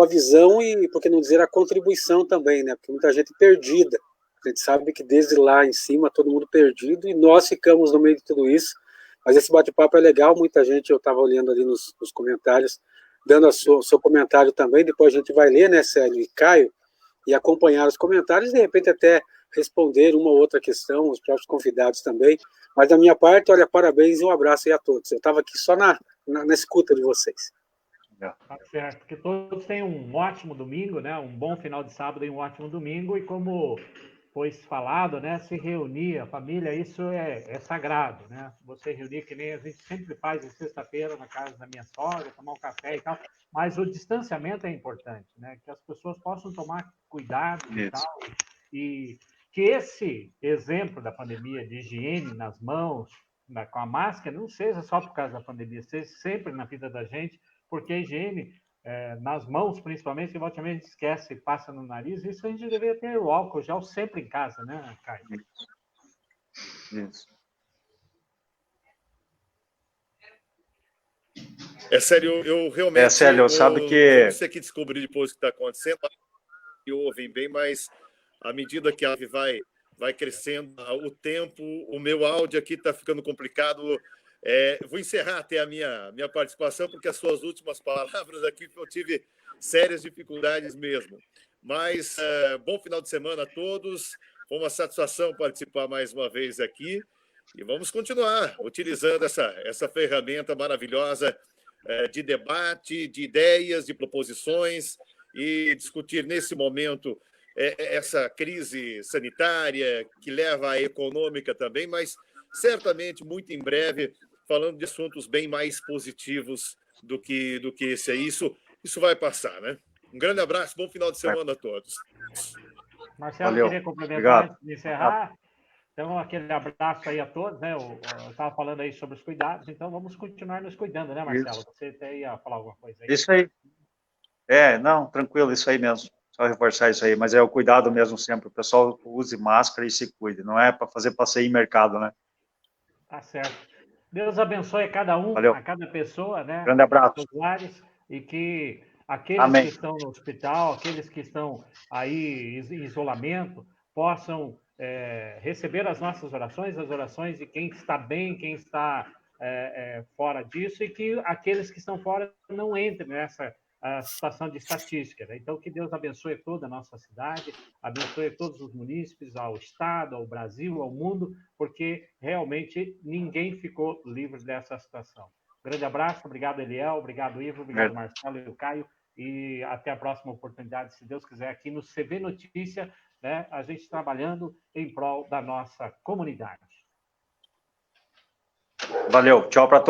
visão e, por que não dizer, a contribuição também, né? Porque muita gente perdida. A gente sabe que desde lá em cima, todo mundo perdido, e nós ficamos no meio de tudo isso. Mas esse bate-papo é legal, muita gente, eu estava olhando ali nos comentários, dando o seu comentário também, depois a gente vai ler, né, Célio e Caio, e acompanhar os comentários, de repente até responder uma ou outra questão, os próprios convidados também. Mas da minha parte, olha, parabéns e um abraço aí a todos. Eu estava aqui só na escuta de vocês. Tá certo, porque todos têm um ótimo domingo, né? Um bom final de sábado e um ótimo domingo, e como foi falado, né? Se reunir, a família, isso é sagrado, né? Você reunir, que nem a gente sempre faz em sexta-feira na casa da minha sogra, tomar um café e tal, mas o distanciamento é importante, né? Que as pessoas possam tomar cuidado e tal, e que esse exemplo da pandemia de higiene nas mãos, com a máscara, não seja só por causa da pandemia, seja sempre na vida da gente, porque a higiene nas mãos, principalmente, que a gente esquece, passa no nariz, isso a gente deveria ter o álcool gel sempre em casa, né, Caio? Isso. Sério, eu realmente... Sério, sabe que... Você que descobriu depois o que está acontecendo, que ouvem bem, mas à medida que a ave vai crescendo o tempo, o meu áudio aqui está ficando complicado. Vou encerrar até a minha participação, porque as suas últimas palavras aqui eu tive sérias dificuldades mesmo. Mas bom final de semana a todos. Foi uma satisfação participar mais uma vez aqui. E vamos continuar utilizando essa ferramenta maravilhosa de debate, de ideias, de proposições, e discutir nesse momento essa crise sanitária que leva à econômica também, mas certamente muito em breve falando de assuntos bem mais positivos do que esse aí. Isso vai passar, né? Um grande abraço, bom final de semana a todos. Marcelo, Valeu. queria complementar Obrigado. antes de encerrar. Então, aquele abraço aí a todos, né? Eu estava falando aí sobre os cuidados, então vamos continuar nos cuidando, né, Marcelo? Isso. Você ia falar alguma coisa aí? Isso aí. Não, tranquilo, isso aí mesmo. Só reforçar isso aí, mas é o cuidado mesmo sempre. O pessoal use máscara e se cuide. Não é para fazer passeio em mercado, né? Tá certo. Deus abençoe a cada um, Valeu. a cada pessoa, né? Grande abraço. Nos lares, e que aqueles Amém. que estão no hospital, aqueles que estão aí em isolamento, possam receber as nossas orações, as orações de quem está bem, quem está fora disso, e que aqueles que estão fora não entrem nessa situação de estatística, né? Então, que Deus abençoe toda a nossa cidade, abençoe todos os munícipes, ao Estado, ao Brasil, ao mundo, porque realmente ninguém ficou livre dessa situação. Grande abraço, obrigado, Eliel, obrigado, Ivo, obrigado, Marcelo e o Caio, e até a próxima oportunidade, se Deus quiser, aqui no CV Notícia, né, a gente trabalhando em prol da nossa comunidade. Valeu, tchau para todos.